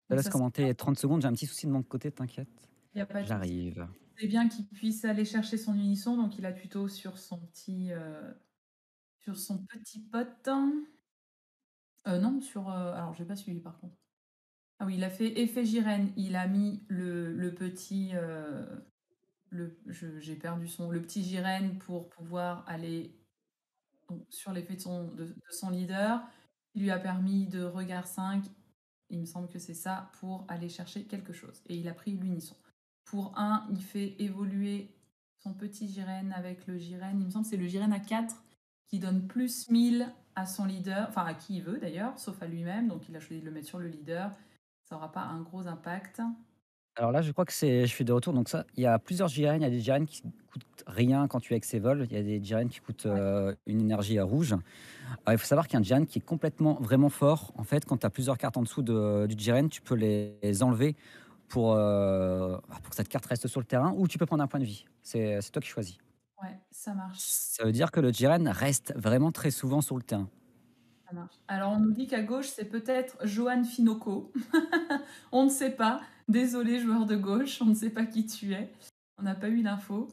te Donc laisse ça, c'est commenter 30 secondes, j'ai un petit souci de mon côté, t'inquiète. il y a pas de souci. J'arrive. C'est bien qu'il puisse aller chercher son unisson, donc il a plutôt sur son petit pote. Non, alors j'ai pas suivi par contre. Ah oui, il a fait effet Gyrène, il a mis le petit, j'ai perdu le petit Gyrène pour pouvoir aller donc, sur l'effet de son leader. Il lui a permis de regard 5, il me semble que c'est ça, pour aller chercher quelque chose. Et il a pris l'unisson. Pour un, il fait évoluer son petit Gyrène avec le Gyrène, il me semble que c'est le Gyrène à 4 qui donne plus 1000 à son leader, enfin à qui il veut d'ailleurs, sauf à lui-même, donc il a choisi de le mettre sur le leader. Ça n'aura pas un gros impact. Alors là, je crois que je suis de retour. Donc ça, il y a plusieurs Jiren. Il y a des Jiren qui coûtent rien quand tu es avec ses vols. Il y a des Jiren qui coûtent Ouais. une énergie rouge. Il faut savoir qu'il y a un Jiren qui est complètement, vraiment fort. En fait, quand tu as plusieurs cartes en dessous du Jiren, tu peux les enlever pour que cette carte reste sur le terrain ou tu peux prendre un point de vie. C'est toi qui choisis. Ouais, ça marche. Ça veut dire que le Jiren reste vraiment très souvent sur le terrain. Ça marche. Alors, on nous dit qu'à gauche, c'est peut-être Johan Finocco. On ne sait pas. Désolé, joueur de gauche, on ne sait pas qui tu es. On n'a pas eu l'info.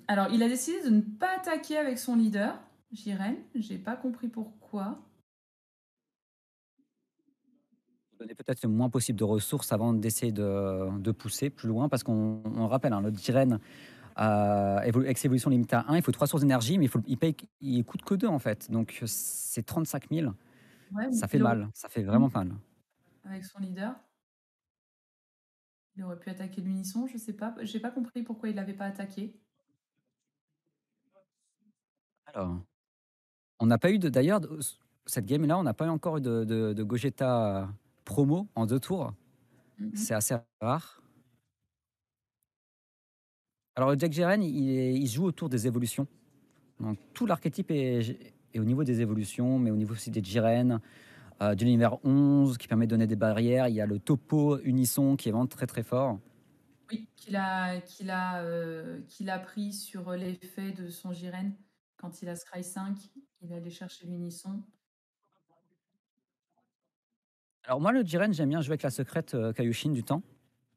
Alors, il a décidé de ne pas attaquer avec son leader, Jiren. J'ai pas compris pourquoi. Donner peut-être le moins possible de ressources avant d'essayer de pousser plus loin parce qu'on rappelle, hein, le Jiren avec ses évolutions limitées à 1, il faut 3 sources d'énergie, mais il coûte que 2 en fait. Donc c'est 35 000. Ouais, Ça fait il aurait mal, ça fait pu vraiment mal. avec son leader. Il aurait pu attaquer l'unisson, je sais pas. J'ai pas compris pourquoi il l'avait pas attaqué. Alors, on n'a pas eu d'ailleurs, cette game-là, on n'a pas eu encore eu de Gogeta promo en 2 tours. Mhm. C'est assez rare. Alors, le Jack Jiren, il joue autour des évolutions. Donc, tout l'archétype est au niveau des évolutions, mais au niveau aussi des Jiren, de l'univers 11 qui permet de donner des barrières. Il y a le topo unisson qui est vraiment très très fort. Oui, qu'il a pris sur l'effet de son Jiren quand il a Scry 5. Il est allé chercher l'unisson. Alors moi, le Jiren, j'aime bien jouer avec la secrète Kaioshin du temps,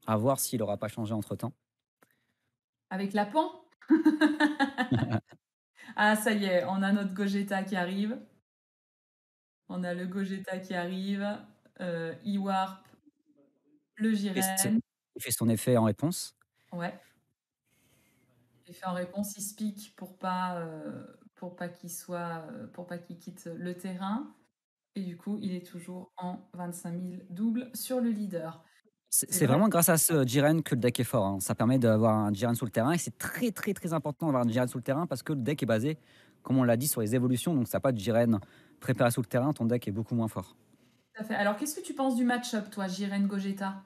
à voir s'il aura pas changé entre-temps. Avec la pan. Ah, ça y est, on a notre Gogeta qui arrive. On a le Gogeta qui arrive. E-Warp, le Et c'est Jiren. il fait son effet en réponse. Ouais. Et fait en réponse, il speak pour pas qu'il quitte le terrain. Et du coup, il est toujours en 25 000 double sur le leader. C'est C'est vrai. vraiment grâce à ce Jiren que le deck est fort, hein. Ça permet d'avoir un Jiren sur le terrain et c'est très très très important d'avoir un Jiren sur le terrain parce que le deck est basé, comme on l'a dit, sur les évolutions. Donc ça n'a pas de Jiren préparé sur le terrain, ton deck est beaucoup moins fort. Tout à fait. Alors, qu'est-ce que tu penses du match-up, toi, Jiren Gogeta?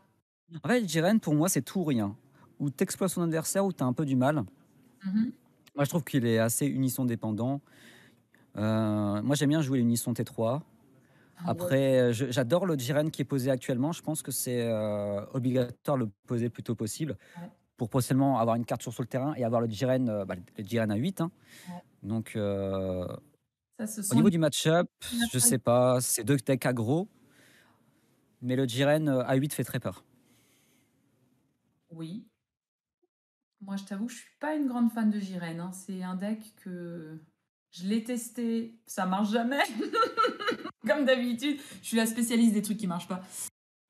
En fait, Jiren, pour moi, c'est tout ou rien. Ou t'exploites son adversaire ou t'as un peu du mal. Mhm. Moi, je trouve qu'il est assez unisson dépendant. Moi, j'aime bien jouer l'unisson T3. Ah ouais. Après, j'adore le Jiren qui est posé actuellement. Je pense que c'est obligatoire de le poser le plus tôt possible Ouais, pour potentiellement avoir une carte sur le terrain et avoir le Jiren, le Jiren à 8, hein. ouais. Donc, Ça, ce au sont niveau les du match-up, je sais pas, c'est deux decks aggro, mais le Jiren à 8 fait très peur. Oui. Moi, je t'avoue, je suis pas une grande fan de Jiren, hein. C'est un deck que je l'ai testé, ça marche jamais. Comme d'habitude, je suis la spécialiste des trucs qui marchent pas.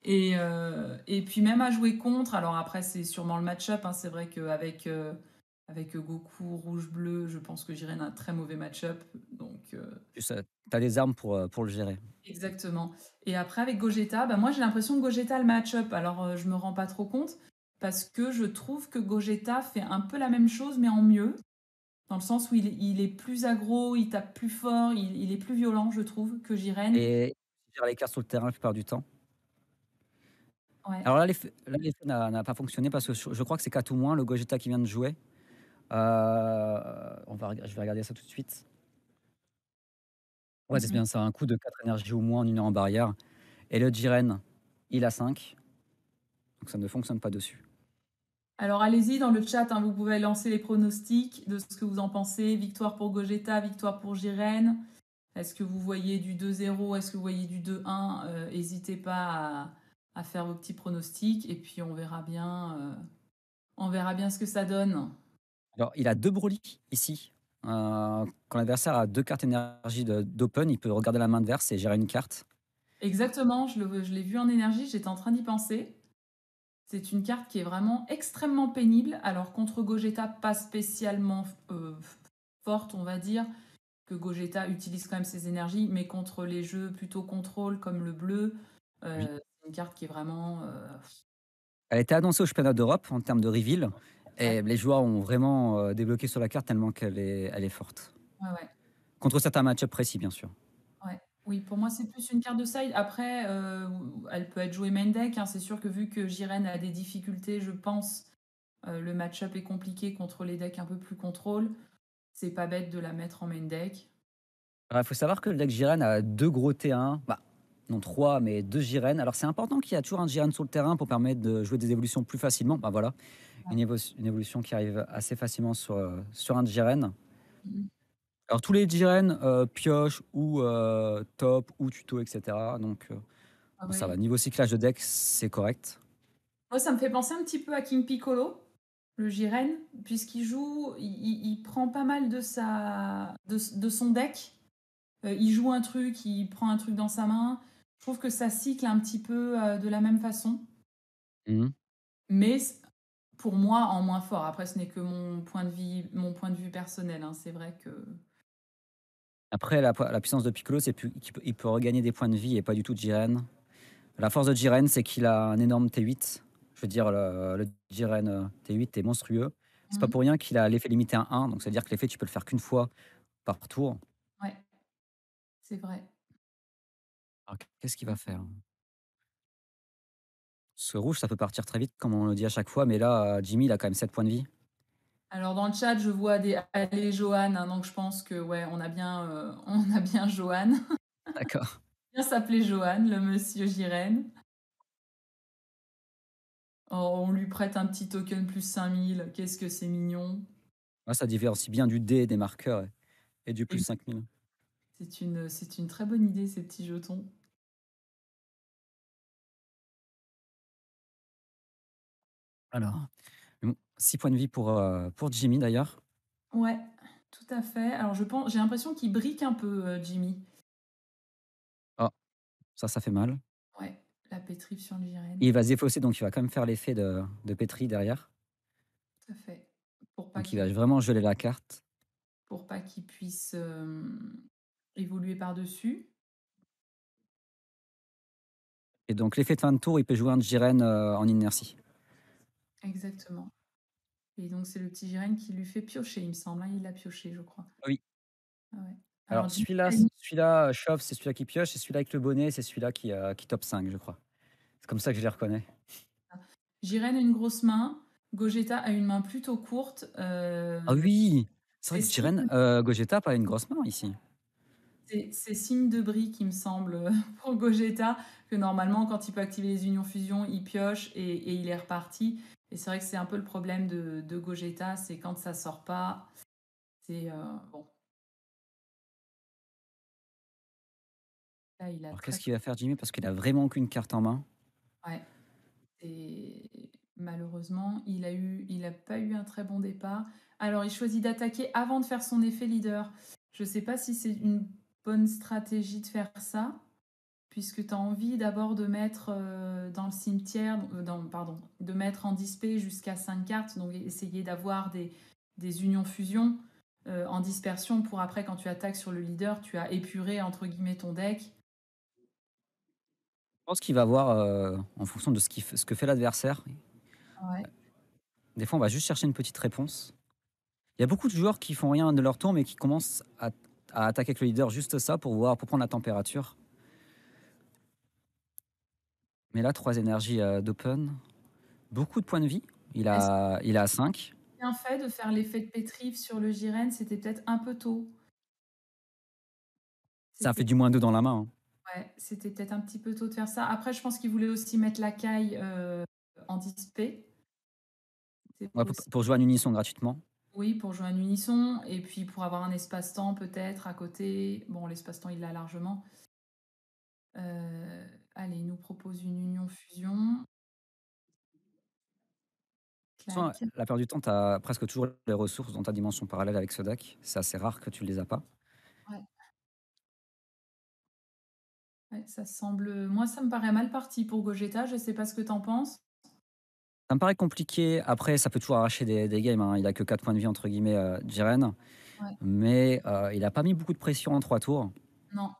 Et puis même à jouer contre, alors après c'est sûrement le match-up, hein, c'est vrai avec Goku rouge-bleu, je pense que Jiren a un très mauvais match-up. Donc Tu as des armes pour le gérer. exactement. Et après avec Gogeta, bah, moi j'ai l'impression que Gogeta a le match-up, alors je me rends pas trop compte, parce que je trouve que Gogeta fait un peu la même chose mais en mieux, dans le sens où il est plus aggro, il tape plus fort, il est plus violent je trouve que Jiren. Et il gère les cartes sur le terrain la plupart du temps. Ouais. Alors là, l'effet n'a pas fonctionné parce que je crois que c'est 4 ou moins le Gogeta qui vient de jouer. Je vais regarder ça tout de suite. Ouais, c'est Mhm. bien ça, un coup de 4 énergies ou moins en une heure en barrière. Et le Jiren, il a 5, donc ça ne fonctionne pas dessus. Alors allez-y dans le chat, hein, vous pouvez lancer les pronostics de ce que vous en pensez. Victoire pour Gogeta, victoire pour Jiren. Est-ce que vous voyez du 2-0? Est-ce que vous voyez du 2-1? N'hésitez pas à faire vos petits pronostics et puis on verra bien ce que ça donne. Alors, il a 2 Broly ici. Quand l'adversaire a 2 cartes énergie d'open, il peut regarder la main adverse et gérer une carte. Exactement, je l'ai vu en énergie, j'étais en train d'y penser. C'est une carte qui est vraiment extrêmement pénible. Alors contre Gogeta, pas spécialement forte, on va dire, que Gogeta utilise quand même ses énergies, mais contre les jeux plutôt contrôle comme le bleu, Oui. c'est une carte qui est vraiment... Elle a été annoncée au championnat d'Europe en termes de reveal ouais, et les joueurs ont vraiment, débloqué sur la carte tellement elle est forte. ouais, ouais. Contre certains match-up précis, bien sûr. Ouais. Oui, pour moi, c'est plus une carte de side. Après, elle peut être jouée main deck, hein. C'est sûr que vu que Jiren a des difficultés, je pense, le match-up est compliqué contre les decks un peu plus contrôle. C'est pas bête de la mettre en main deck. Il faut savoir que le deck Jiren a 2 gros T1, bah, non 3, mais 2 Jiren. Alors c'est important qu'il y a toujours un Jiren sur le terrain pour permettre de jouer des évolutions plus facilement. Bah, voilà, Ouais. une évolution qui arrive assez facilement sur un Jiren. Mhm. Alors tous les Jiren, pioche ou top ou tuto et cetera, donc Ah bon ça va. ouais. Niveau cyclage de deck, c'est correct. Moi, ça me fait penser un petit peu à King Piccolo, le Jiren, puisqu'il joue, il prend pas mal de son deck. Il joue un truc, il prend un truc dans sa main. Je trouve que ça cycle un petit peu de la même façon. Mmh. Mais pour moi, en moins fort. Après, ce n'est que mon point de vue personnel, hein. C'est vrai que... Après la puissance de Piccolo, c'est il peut regagner des points de vie et pas du tout de Jiren. La force de Jiren, c'est qu'il a un énorme T8. Je veux dire le Jiren, T8 est monstrueux. C'est pas Mhm. pour rien qu'il a l'effet limité à 1, donc c'est-à-dire que l'effet, tu peux le faire qu'une fois par tour. Ouais, c'est vrai. Alors qu'est-ce qu'il va faire? Ce rouge, ça peut partir très vite, comme on le dit à chaque fois, mais là, Jimmy, il a quand même 7 points de vie. Alors dans le chat, je vois des allez Johan, hein, donc je pense que ouais, on a bien Johan. D'accord. Bien s'appeler Johan, le monsieur Jiren. Oh, on lui prête un petit token plus 5000. Qu'est-ce que c'est mignon. Ouais, ça différencie bien du dé, des marqueurs et du plus Et 5000. c'est une très bonne idée, ces petits jetons. Alors, bon, 6 points de vie pour Jimmy d'ailleurs. Ouais, tout à fait. Alors j'ai l'impression qu'il brique un peu, Jimmy. Ah, ça fait mal. Ouais, la pétrif sur le Jiren. Il va se défausser, donc il va quand même faire l'effet de pétri derrière. Tout à fait. Pour pas Donc il va qu'il vraiment geler la carte. pour pas qu'il puisse évoluer par-dessus. Et donc l'effet de fin de tour, il peut jouer un Jiren en inertie. Exactement. Et donc c'est le petit Jiren qui lui fait piocher, il me semble, hein. Il l'a pioché, je crois. Oui. Ah ouais. Alors Alors Jimmy a une celui-là, Chauve, c'est celui-là qui pioche, et celui-là avec le bonnet, c'est celui-là qui top 5, je crois. C'est comme ça que je les reconnais. Jiren a une grosse main, Gogeta a une main plutôt courte. Ah oui! C'est C'est vrai que signe Jiren, Gogeta a pas une grosse main ici. c'est signe de brique, il me semble, pour Gogeta, que normalement, quand il peut activer les unions fusion, il pioche et il est reparti. Et c'est vrai que c'est un peu le problème de Gogeta, c'est quand ça sort pas, c'est bon. Là, il a Alors très qu'est-ce qu'il va faire Jimmy? Parce qu'il a vraiment aucune carte en main. ouais. Et malheureusement, il a pas eu un très bon départ. Alors, il choisit d'attaquer avant de faire son effet leader. Je sais pas si c'est une bonne stratégie de faire ça, puisque tu as envie d'abord de mettre dans le cimetière, pardon, de mettre en display jusqu'à 5 cartes, donc essayer d'avoir des unions fusion en dispersion pour après, quand tu attaques sur le leader, tu as épuré entre guillemets ton deck. Je pense qu'il va voir, en fonction de ce que fait l'adversaire. Ouais. Des fois, on va juste chercher une petite réponse. Il y a beaucoup de joueurs qui font rien de leur tour, mais qui commencent à attaquer avec le leader juste ça pour prendre la température. Mais là, 3 énergies, d'open. Beaucoup de points de vie. Est-ce que Il a 5. c'est bien fait de faire l'effet de pétrif sur le Jiren? C'était peut-être un peu tôt. Ça fait C'était du -2 dans la main, hein. ouais, c'était peut-être un petit peu tôt de faire ça. Après, je pense qu'il voulait aussi mettre la caille en display. C'est Ouais, possible. pour jouer en unisson gratuitement. Oui, pour jouer à une unisson et puis pour avoir un espace-temps peut-être à côté. Bon, l'espace-temps, il l'a largement. Allez, il nous propose une union-fusion. De toute façon, Clac. la plupart du temps, tu as presque toujours les ressources dans ta dimension parallèle avec ce deck. C'est assez rare que tu les as pas. Ouais, ouais, ça semble moi, ça me paraît mal parti pour Gogeta, je sais pas ce que tu en penses? Ça me paraît compliqué. Après, ça peut toujours arracher des games, hein. Il a que 4 points de vie entre guillemets, Jiren, Ouais. mais il a pas mis beaucoup de pression en 3 tours. Non,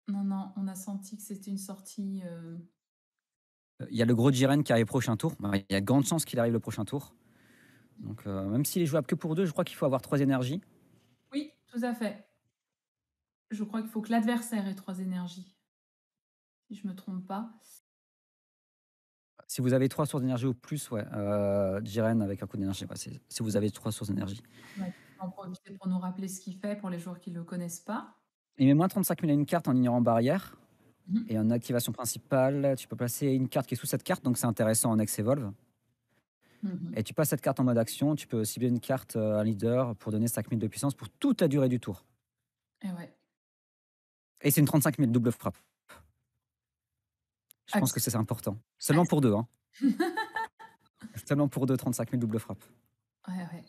non, non, on a senti que c'était une sortie, Il y a le gros Jiren qui arrive prochain tour. Bah, il y a de grandes chances qu'il arrive le prochain tour. Donc même s'il est jouable que pour 2, je crois qu'il faut avoir 3 énergies. oui, tout à fait. Je crois qu'il faut que l'adversaire ait 3 énergies, si je me trompe pas. Si vous avez 3 sources d'énergie ou plus, ouais, Jiren avec un coup d'énergie, ouais, si vous avez 3 sources d'énergie. Ouais, on va en profiter pour nous rappeler ce qu'il fait pour les joueurs qui le connaissent pas. Il met moins 35 000 à une carte en ignorant barrière. Mmh. Et en activation principale, tu peux placer une carte qui est sous cette carte, donc c'est intéressant en Ex-Evolve. Mmh. Et tu passes cette carte en mode action, tu peux cibler une carte, un leader pour donner 5 000 de puissance pour toute la durée du tour. Et ouais. Et c'est une 35 000 double frappe. Je pense que Acc c'est important. Seulement acc pour 2, hein. Seulement pour 2, 35 000 double frappe. ouais, ouais.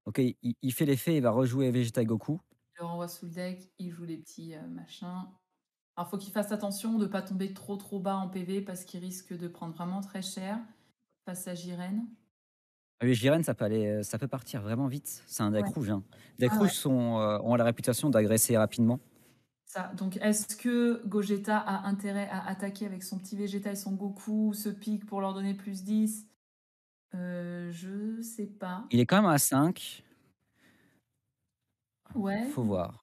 OK, il fait l'effet, il va rejouer Vegeta et Goku. Je le renvoie sous le deck, il joue les petits, machins. Alors faut qu'il fasse attention de pas tomber trop, trop bas en PV parce qu'il risque de prendre vraiment très cher face à Jiren. Ah oui, Jiren, ça peut partir vraiment vite. C'est un deck Ouais, rouge, hein. Les decks ouais, ouais, rouges ont la réputation d'agresser rapidement. ça. Donc est-ce que Gogeta a intérêt à attaquer avec son petit Vegeta et son Goku, ce pic pour leur donner +10? Je sais pas. Il est quand même à 5. Ouais, Faut voir.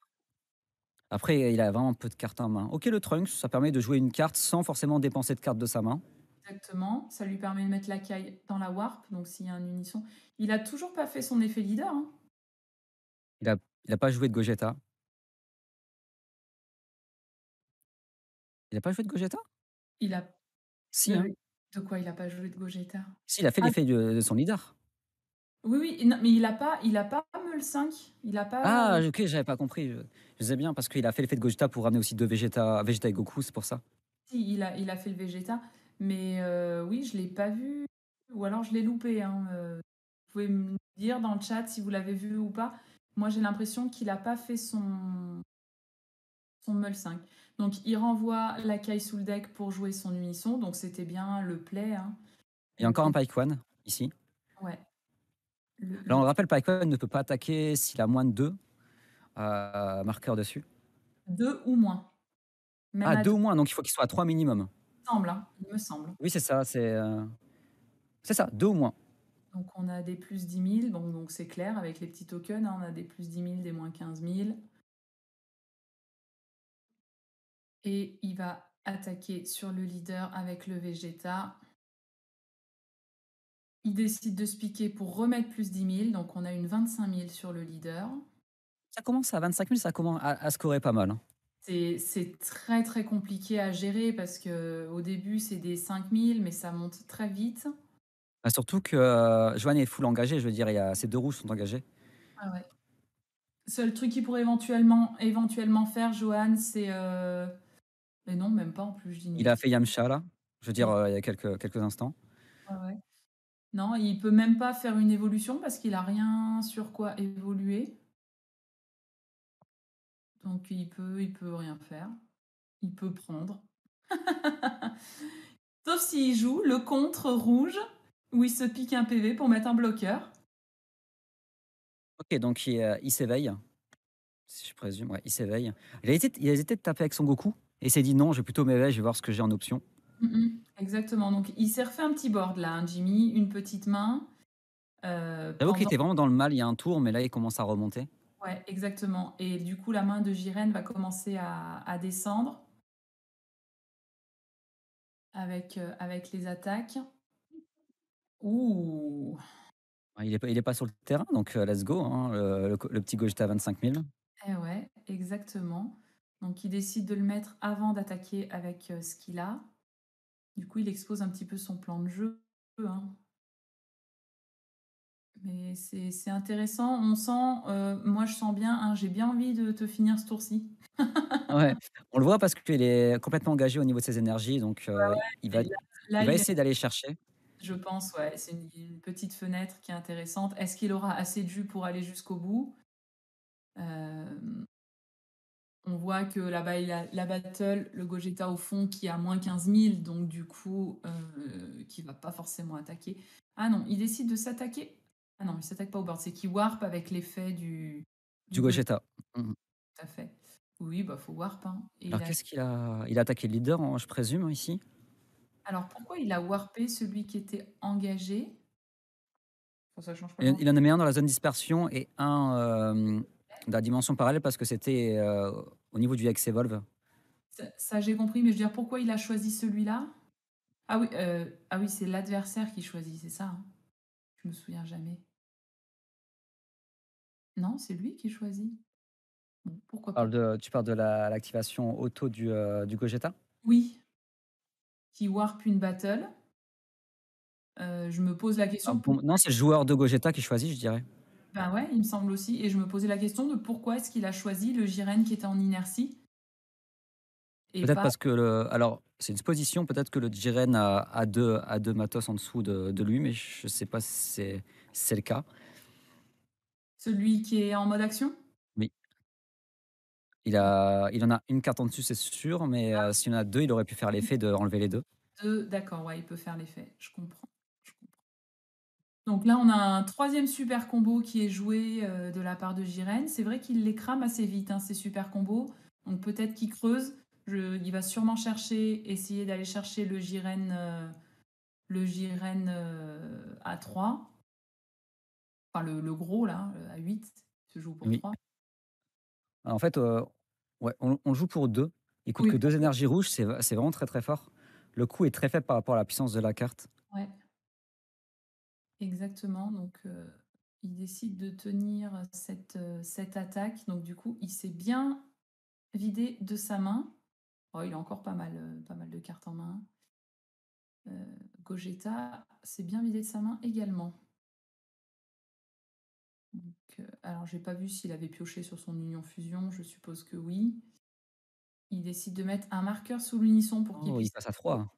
Après, il a vraiment peu de cartes en main. OK, le Trunks, ça permet de jouer une carte sans forcément dépenser de cartes de sa main. exactement. Ça lui permet de mettre la caille dans la Warp, donc s'il y a un unisson. Il a toujours pas fait son effet leader, hein. Il a il a pas joué de Gogeta. Il a pas joué de Gogeta? Il a Si, hein. de quoi il a pas joué de Gogeta? Si, il a fait Ah l'effet de son leader. oui, oui, non, mais il a pas Meule 5. Il a pas, Ah, OK, j'avais pas compris. Je sais bien parce qu'il a fait l'effet de Gogeta pour ramener aussi 2 Vegeta et Goku, c'est pour ça. si, il a fait le Vegeta, mais oui, je l'ai pas vu ou alors je l'ai loupé, hein, vous pouvez me dire dans le chat si vous l'avez vu ou pas. Moi, j'ai l'impression qu'il a pas fait son Meule 5. Donc il renvoie la caille sous le deck pour jouer son unisson, donc c'était bien le play, hein. Il y a encore un Vég Pyquan ici. Ouais, Alors on le rappelle, Pyquan ne peut pas attaquer s'il a moins de 2 marqueurs dessus. 2 ou moins, même Ah, à 2 2, ou moins, donc il faut qu'il soit à 3 minimum. il me semble, hein, il me semble. Oui, c'est ça, 2 ou moins. Donc on a des plus 10 000, donc c'est clair avec les petits tokens, hein, on a des plus 10 000, des moins 15 000. Et il va attaquer sur le leader avec le Vegeta. Il décide de se piquer pour remettre plus 10 000, donc on a une 25 000 sur le leader. Ça commence à 25 000, ça commence à scorer pas mal, hein. C'est très très compliqué à gérer parce que au début c'est des 5 000, mais ça monte très vite. Bah, surtout que, Joanne est full engagée, je veux dire, il y a ces 2 rouges sont engagés. Ah ouais. Seul truc qu'il pourrait éventuellement faire, Johan, c'est... Mais non, même pas en plus, je dis une Il a bêtise. fait Yamcha là, je veux dire, Ouais, il y a quelques instants. ouais, ouais. Non, il peut même pas faire une évolution parce qu'il a rien sur quoi évoluer. Donc il peut rien faire. Il peut prendre. Sauf s'il joue le contre rouge où il se pique un PV pour mettre un bloqueur. OK, donc il s'éveille, si je présume, ouais, il s'éveille. Il a hésité de taper avec son Goku et il s'est dit: «Non, je vais plutôt m'éveiller, je vais voir ce que j'ai en option». Exactement. Donc il s'est refait un petit board là, hein, Jimmy, une petite main. J'avoue qu'il Pendant. était vraiment dans le mal il y a un tour, mais là, il commence à remonter. Ouais, exactement. Et du coup, la main de Jiren va commencer à descendre avec les attaques. Ouh! Ouais, il est pas sur le terrain, donc let's go, hein, le petit Gogeta à 25 000. Eh ouais, exactement. Donc il décide de le mettre avant d'attaquer avec ce qu'il a. Du coup, il expose un petit peu son plan de jeu, hein. Mais c'est intéressant. On sent, moi je sens bien, hein, j'ai bien envie de te finir ce tour-ci. Ouais, on le voit parce qu'il est complètement engagé au niveau de ses énergies, donc il va Et là, il va il a essayer d'aller chercher. je pense, ouais, c'est une petite fenêtre qui est intéressante. Est-ce qu'il aura assez de jus pour aller jusqu'au bout? Hem, on voit que là-bas, il a la battle, le Gogeta au fond qui a moins 15 000, donc du coup, qui va pas forcément attaquer. Ah non, il décide de s'attaquer. Ah non, il s'attaque pas au board, c'est qu'il warp avec l'effet du Du Gogeta, Gogeta. Mmh. tout à fait. Oui, bah, faut warp, hein, et Alors qu'est-ce qu'il a attaqué le leader, je présume, ici? alors pourquoi il a warpé celui qui était engagé? Enfin, ça change pas Il grand il en a mis un dans la zone dispersion et un, dans la dimension parallèle parce que c'était, au niveau du Hex Evolve. ça j'ai compris, mais je veux dire pourquoi il a choisi celui-là? Ah oui, c'est l'adversaire qui choisit, c'est ça, hein? Je me souviens jamais. Non, c'est lui qui choisit? Bon, pourquoi pas. Tu parles de l'activation auto du Gogeta? Oui, qui warp une battle. Je me pose la Ah question bon, pourquoi non, c'est le joueur de Gogeta qui choisit, je dirais. ben ouais, il me semble aussi et je me posais la question de pourquoi est-ce qu'il a choisi le Jiren qui était en inertie et Peut-être pas parce que alors, c'est une supposition, peut-être que le Jiren a deux matos en dessous de lui, mais je sais pas si c'est le cas. celui qui est en mode action? Oui, il en a une carte en dessus, c'est sûr, mais s'il y en a 2, il aurait pu faire l'effet d'enlever les 2. 2, d'accord, ouais, il peut faire l'effet. Je comprends, je comprends. Donc là, on a un troisième super combo qui est joué, de la part de Jiren. C'est vrai qu'il les crame assez vite, hein, ces super combos. Donc peut-être qu'il creuse. Il va sûrement essayer d'aller chercher le Jiren à 3. Enfin le gros là, à 8, se joue pour Oui. 3. En fait, ouais, on le joue pour 2. Il coûte Oui, que pour 2 2. énergies rouges, c'est vraiment très, très fort. Le coût est très faible par rapport à la puissance de la carte. Ouais, exactement. Donc il décide de tenir cette attaque. Donc du coup, il s'est bien vidé de sa main. Oh, il a encore pas mal de cartes en main. Gogeta s'est bien vidé de sa main également. Donc, alors j'ai pas vu s'il avait pioché sur son union fusion, je suppose que oui. Il décide de mettre un marqueur sous l'unisson pour qu'il Oh, il puisse passe à attaquer. 3.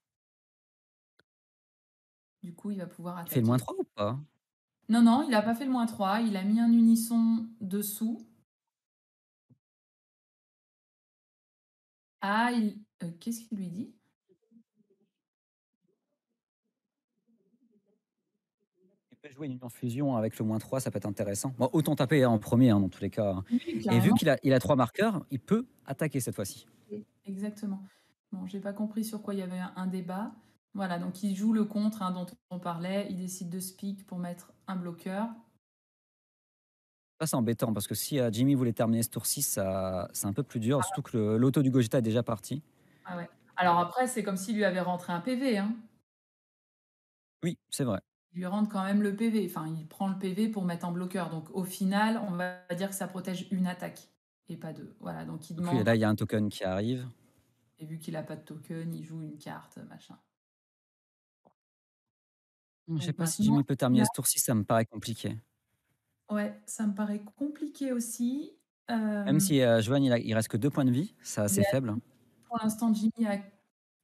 Du coup, il va pouvoir Il fait le moins attaquer. 3 ou pas? Non, non, il n'a pas fait le -3, il a mis un unisson dessous. Ah, qu'est-ce qu'il lui dit? Il peut jouer une union fusion avec le -3, ça peut être intéressant. Bon, autant taper en premier, hein, dans tous les cas, hein. Oui, Et vu carrément. qu'il a 3 marqueurs, il peut attaquer cette fois-ci. Oui, exactement. Bon, j'ai pas compris sur quoi il y avait un débat. Voilà, donc il joue le contre, hein, dont on parlait. Il décide de speak pour mettre un bloqueur. Ça, c'est embêtant parce que si, Jimmy voulait terminer ce tour-ci, ça c'est un peu plus dur, surtout que l'auto du Gogeta est déjà parti. Ah ouais. Alors après, c'est comme s'il lui avait rentré un PV, hein. Oui, c'est vrai. Il lui rentre quand même le PV. Enfin, il prend le PV pour mettre en bloqueur. Donc au final, on va dire que ça protège une attaque et pas deux. Voilà, donc il Donc oui, demande, là, il y a un token qui arrive. et vu qu'il a pas de token, il joue une carte, machin. Je sais Donc pas si maintenant, Jimmy peut il terminer a ce tour-ci, ça me paraît compliqué. ouais, ça me paraît compliqué aussi. Même Hem, si, Johan, il reste que 2 points de vie, c'est il assez a faible. pour l'instant, Jimmy a,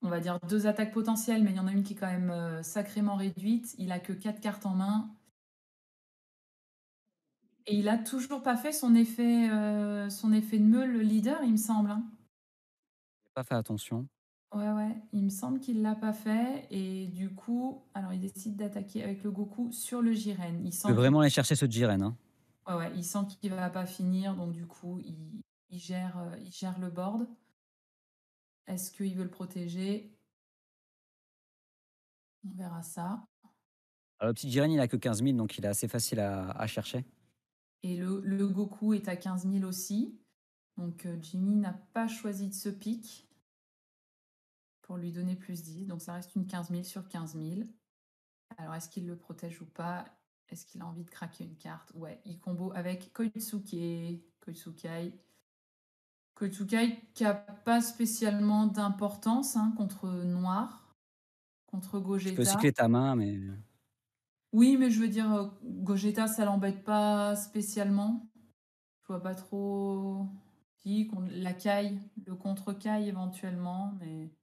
on va dire, 2 attaques potentielles, mais il y en a une qui est quand même, sacrément réduite. Il a que 4 cartes en main et il a toujours pas fait son effet de meule leader, il me semble, hein? J'ai pas fait attention. Ouais, ouais, il me semble qu'il l'a pas fait et du coup, alors il décide d'attaquer avec le Goku sur le Jiren. Il Il veut sent qu'il vraiment aller chercher ce Jiren, hein. Ouais, ouais, il sent qu'il va pas finir, donc du coup, il gère le board. Est-ce qu'il veut le protéger? On verra ça. Alors le petit Jiren, il a que 15 000, donc il est assez facile à chercher. Et le Goku est à 15 000 aussi. Donc Jimmy n'a pas choisi de ce pic pour lui donner +10. Donc ça reste une 15 000 sur 15 000. Alors est-ce qu'il le protège ou pas? Est-ce qu'il a envie de craquer une carte? Ouais, il combo avec Koitsuke. Koitsukai qui a pas spécialement d'importance, hein, contre Noir, contre Tu peux Gogeta. cycler ta main, mais Oui, mais je veux dire, Gogeta, ça l'embête pas spécialement. Je vois pas trop si qu'on la caille, le contre-caille éventuellement, mais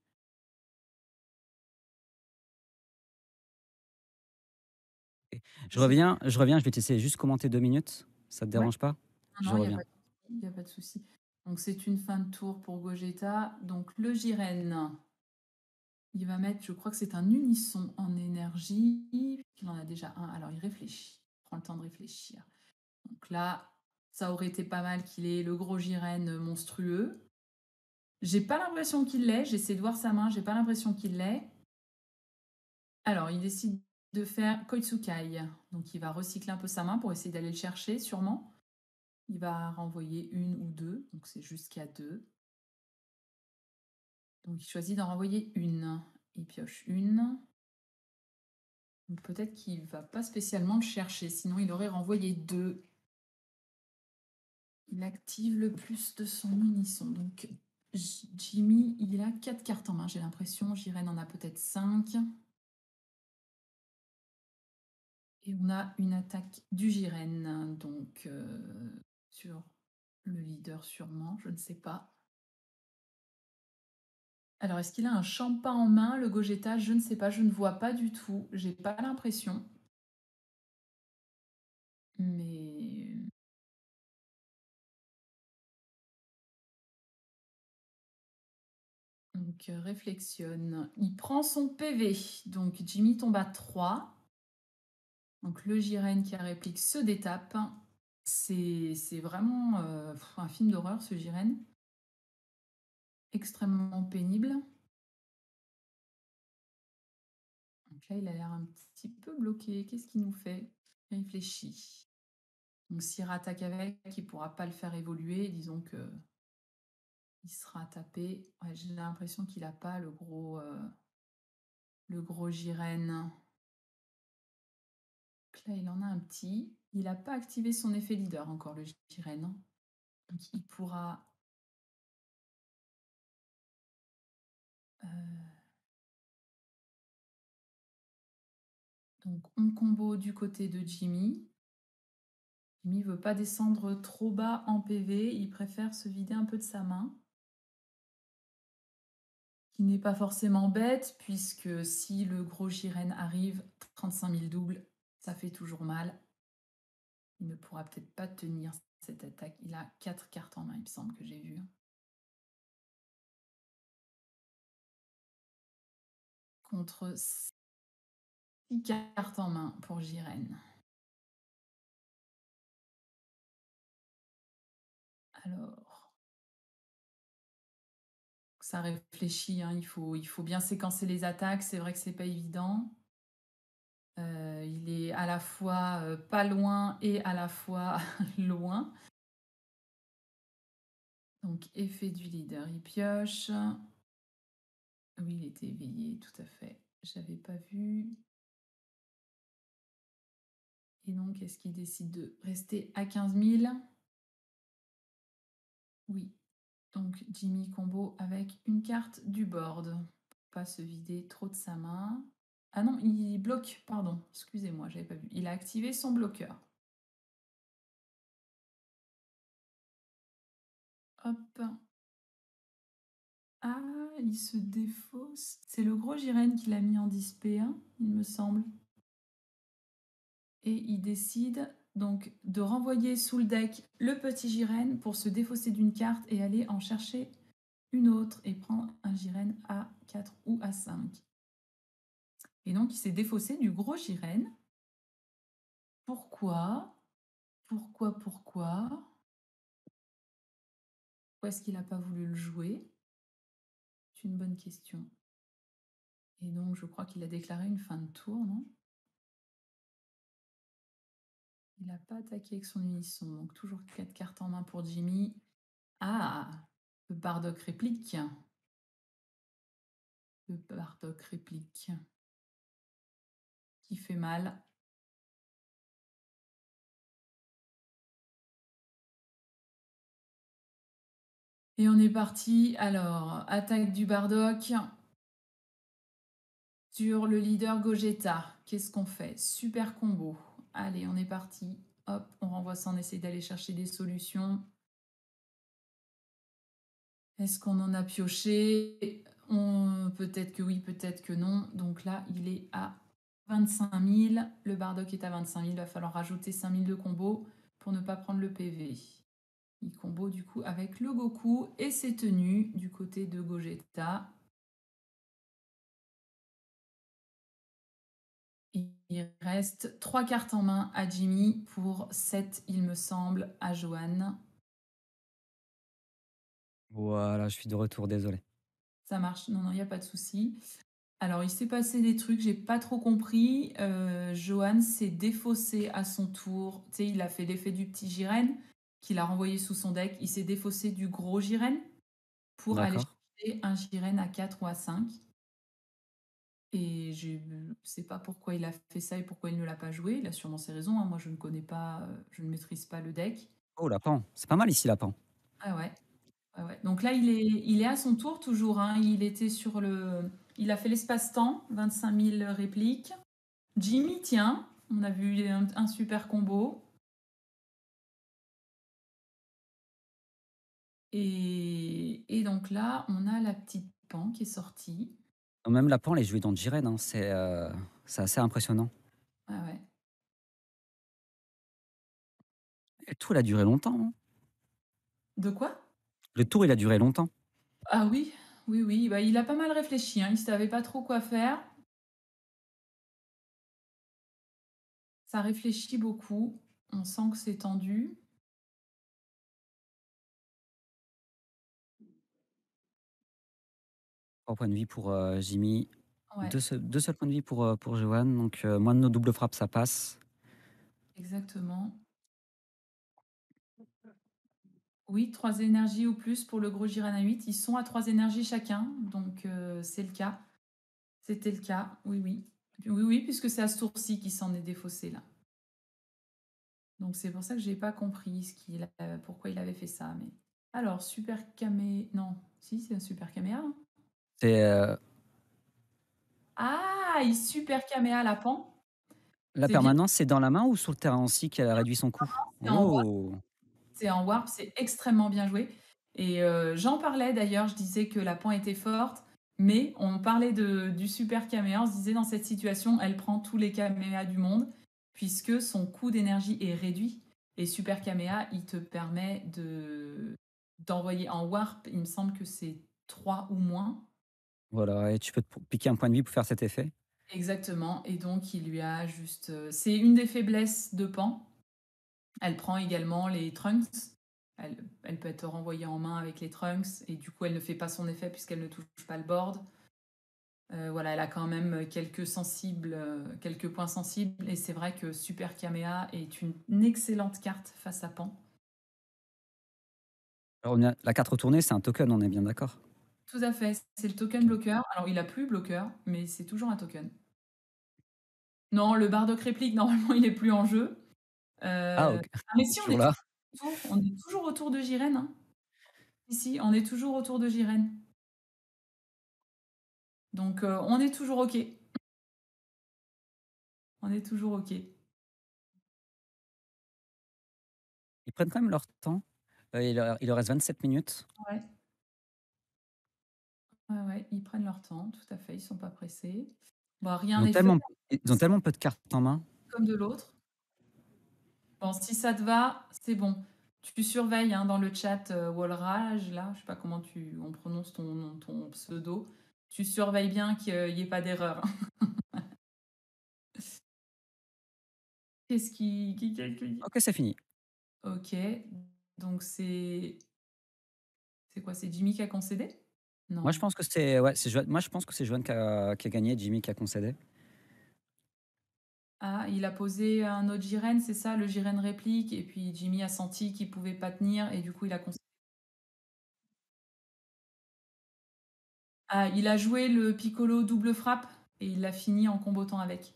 Et je sais pas. je reviens, je vais te laisser juste commenter 2 minutes. Ça te Ouais, dérange pas? non, Je non, il y a reviens. pas de souci, il y a pas de souci. Donc c'est une fin de tour pour Gogeta. Donc le Jiren, il va mettre, je crois que c'est un unisson en énergie. Il en a déjà un, alors il réfléchit, il prend le temps de réfléchir. Donc là, ça aurait été pas mal qu'il ait le gros Jiren monstrueux. J'ai pas l'impression qu'il l'ait, j'essaie de voir sa main, j'ai pas l'impression qu'il l'ait. Alors, il décide de faire Koitsukai. Donc, il va recycler un peu sa main pour essayer d'aller le chercher, sûrement. Il va renvoyer une ou deux, donc c'est jusqu'à deux. Donc, il choisit d'en renvoyer une. Il pioche une. Donc, peut-être qu'il va pas spécialement le chercher, sinon il aurait renvoyé deux. Il active le plus de son unisson. Donc, Jimmy, il a 4 cartes en main, j'ai l'impression. Jiren en a peut-être 5. Et on a une attaque du Jiren, donc sur le leader sûrement, je ne sais pas. Alors, est-ce qu'il a un champa en main, le Gogeta? Je ne sais pas, je ne vois pas du tout. J'ai pas l'impression. Mais donc réflexionne. Il prend son PV. Donc Jimmy tombe à 3. Donc le Jiren qui a réplique se détape. C'est vraiment un film d'horreur ce Jiren. Extrêmement pénible. Donc là, il a l'air un petit peu bloqué. Qu'est-ce qu'il nous fait? Il réfléchit. Donc s'il rattaque avec, il ne pourra pas le faire évoluer. Disons que il sera tapé. Ouais, j'ai l'impression qu'il n'a pas le gros Jiren. Donc là, il en a un petit. Il n'a pas activé son effet leader encore, le Jiren. Donc il pourra... euh, Donc on combo du côté de Jimmy. Jimmy veut pas descendre trop bas en PV. Il préfère se vider un peu de sa main. Qui n'est pas forcément bête, puisque si le gros Jiren arrive, 35 000 doubles, ça fait toujours mal. Il ne pourra peut-être pas tenir cette attaque. Il a 4 cartes en main, il me semble que j'ai vu. Contre 6 cartes en main pour Jiren. Alors, ça réfléchit, hein. Il faut bien séquencer les attaques. C'est vrai que c'est pas évident. Il est à la fois pas loin et à la fois loin. Donc, effet du leader, il pioche. Oui, il était éveillé, tout à fait. J'avais pas vu. Et donc, est-ce qu'il décide de rester à 15 000? Oui. Donc, Jimmy combo avec une carte du board. Pour pas se vider trop de sa main. Ah non, il bloque, pardon. Excusez-moi, j'avais pas vu. Il a activé son bloqueur. Hop. Ah, il se défausse. C'est le gros Jiren qui l'a mis en disp, hein, il me semble. Et il décide donc de renvoyer sous le deck le petit Jiren pour se défausser d'une carte et aller en chercher une autre et prendre un Jiren à 4 ou à 5. Et donc il s'est défaussé du gros Jiren. Pourquoi? Pourquoi est-ce qu'il n'a pas voulu le jouer? C'est une bonne question. Et donc je crois qu'il a déclaré une fin de tour, non? Il n'a pas attaqué avec son unisson, donc toujours 4 cartes en main pour Jimmy. Ah, le Bardock réplique. Le Bardock réplique. Qui fait mal. Et on est parti. Alors, attaque du Bardock Sur le leader Gogeta, qu'est-ce qu'on fait? Super combo. Allez, on est parti. Hop, on renvoie ça, on essaie d'aller chercher des solutions. Est-ce qu'on en a pioché? Peut-être que oui, peut-être que non. Donc là, il est à 25 000. Le Bardock est à 25 000. Il va falloir rajouter 5 000 de combo pour ne pas prendre le PV. Il combo du coup avec le Goku et ses tenues du côté de Gogeta. Il reste 3 cartes en main à Jimmy pour 7, il me semble, à Johan. Voilà, je suis de retour, désolé. Ça marche, non, non, il n'y a pas de souci. Alors, il s'est passé des trucs, j'ai pas trop compris. Johan s'est défaussé à son tour. Tu sais, il a fait l'effet du petit Jiren, qu'il a renvoyé sous son deck. Il s'est défaussé du gros Jiren pour aller D'accord. chercher un Jiren à 4 ou à 5. Et je ne sais pas pourquoi il a fait ça et pourquoi il ne l'a pas joué. Il a sûrement ses raisons, hein. Moi, je ne connais pas, je ne maîtrise pas le deck. Oh, Lapin. C'est pas mal ici, Lapin. Ah ouais. Ouais, ouais. Donc là, il est à son tour toujours, hein. Il était sur le. Il a fait l'espace-temps, 25 000 répliques. Jimmy, tiens, on a vu un super combo. Et donc là, on a la petite Pan qui est sortie. Même Lapin, elle est jouée dans Jiren, hein. C'est assez impressionnant. Ah ouais. Et le tour, il a duré longtemps, hein. De quoi? Le tour, il a duré longtemps. Ah oui, oui, oui. Bah, il a pas mal réfléchi, hein. Il savait pas trop quoi faire. Ça réfléchit beaucoup. On sent que c'est tendu. 3 points de vie pour Jimmy. Ouais, Deux seuls points de vie pour Johan. Donc, moins de nos doubles frappes, ça passe. exactement. Oui, 3 énergies ou plus pour le gros Jiren à 8. Ils sont à 3 énergies chacun, donc c'est le cas. C'était le cas, oui, oui. Oui, oui, puisque c'est à ce tour-ci qui s'en est défaussé là. Donc c'est pour ça que j'ai pas compris pourquoi il avait fait ça. Mais alors, super camé... Non, si, c'est un super caméa, hein. C'est Ah, il super caméa la pan. la C'est bien, permanence, c'est dans la main ou sur le terrain aussi qu'elle a réduit son coût? c'est en Oh! C'est en warp, c'est extrêmement bien joué. Et j'en parlais d'ailleurs, je disais que la pan était forte, mais on parlait du super caméa, on se disait dans cette situation, elle prend tous les caméas du monde, puisque son coût d'énergie est réduit. Et super caméa, il te permet d'envoyer en warp, il me semble que c'est 3 ou moins. Voilà, et tu peux te piquer un point de vie pour faire cet effet. Exactement. Et donc, il lui a juste. C'est une des faiblesses de Pan. Elle prend également les trunks. Elle peut être renvoyée en main avec les trunks et du coup elle ne fait pas son effet puisqu'elle ne touche pas le board. Voilà, elle a quand même quelques points sensibles et c'est vrai que Super Kamea est une excellente carte face à Pan. Alors, la carte retournée, c'est un token, on est bien d'accord? Tout à fait, c'est le token Ok. bloqueur. Alors il a plus bloqueur, mais c'est toujours un token. Non, le Bardock réplique, normalement il est plus en jeu. Ah, ok. Mais C'est si, toujours là. on est toujours autour de Jiren, hein. Ici, on est toujours autour de Jiren. Donc, on est toujours OK. On est toujours OK. Ils prennent quand même leur temps. Il leur reste 27 minutes. Ouais, ouais, ouais, ils prennent leur temps, tout à fait, ils sont pas pressés. Bah, rien Ils ont n'est fait, tellement, ils ont c'est tellement peu de cartes en main. comme de l'autre. Bon, si ça te va, c'est bon. Tu surveilles hein, dans le chat Wallrage, là, je sais pas comment on prononce ton pseudo. Tu surveilles bien qu'il n'y ait pas d'erreur. Qu'est-ce qui... Ok, c'est fini. Ok, donc c'est quoi? C'est Jimmy qui a concédé? Moi, je Non. pense que c'est ouais, moi, je pense que c'est Johan qui a gagné, Jimmy qui a concédé. Ah, il a posé un autre Jiren, c'est ça, le Jiren réplique, et puis Jimmy a senti qu'il pouvait pas tenir, et du coup il a concédé. Ah, il a joué le Piccolo double frappe, et il l'a fini en combotant avec,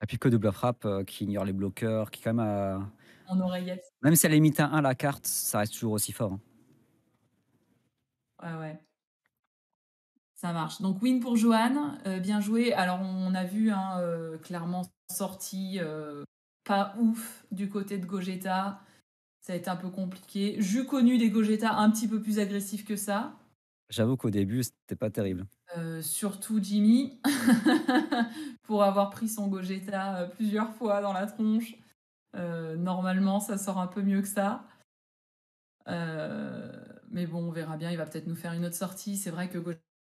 Et puis que double frappe, qui ignore les bloqueurs, qui quand même en oreillette. même si elle est limite à 1 la carte, ça reste toujours aussi fort, hein. Ouais, ouais. Ça marche. Donc win pour Johan, bien joué. Alors on a vu, hein, clairement sortie, pas ouf du côté de Gogeta. Ça a été un peu compliqué. J'eus connu des Gogeta un petit peu plus agressifs que ça, J'avoue qu'au début, c'était pas terrible. surtout Jimmy, pour avoir pris son Gogeta, plusieurs fois dans la tronche. Normalement, ça sort un peu mieux que ça. Mais bon, on verra bien. Il va peut-être nous faire une autre sortie. C'est vrai que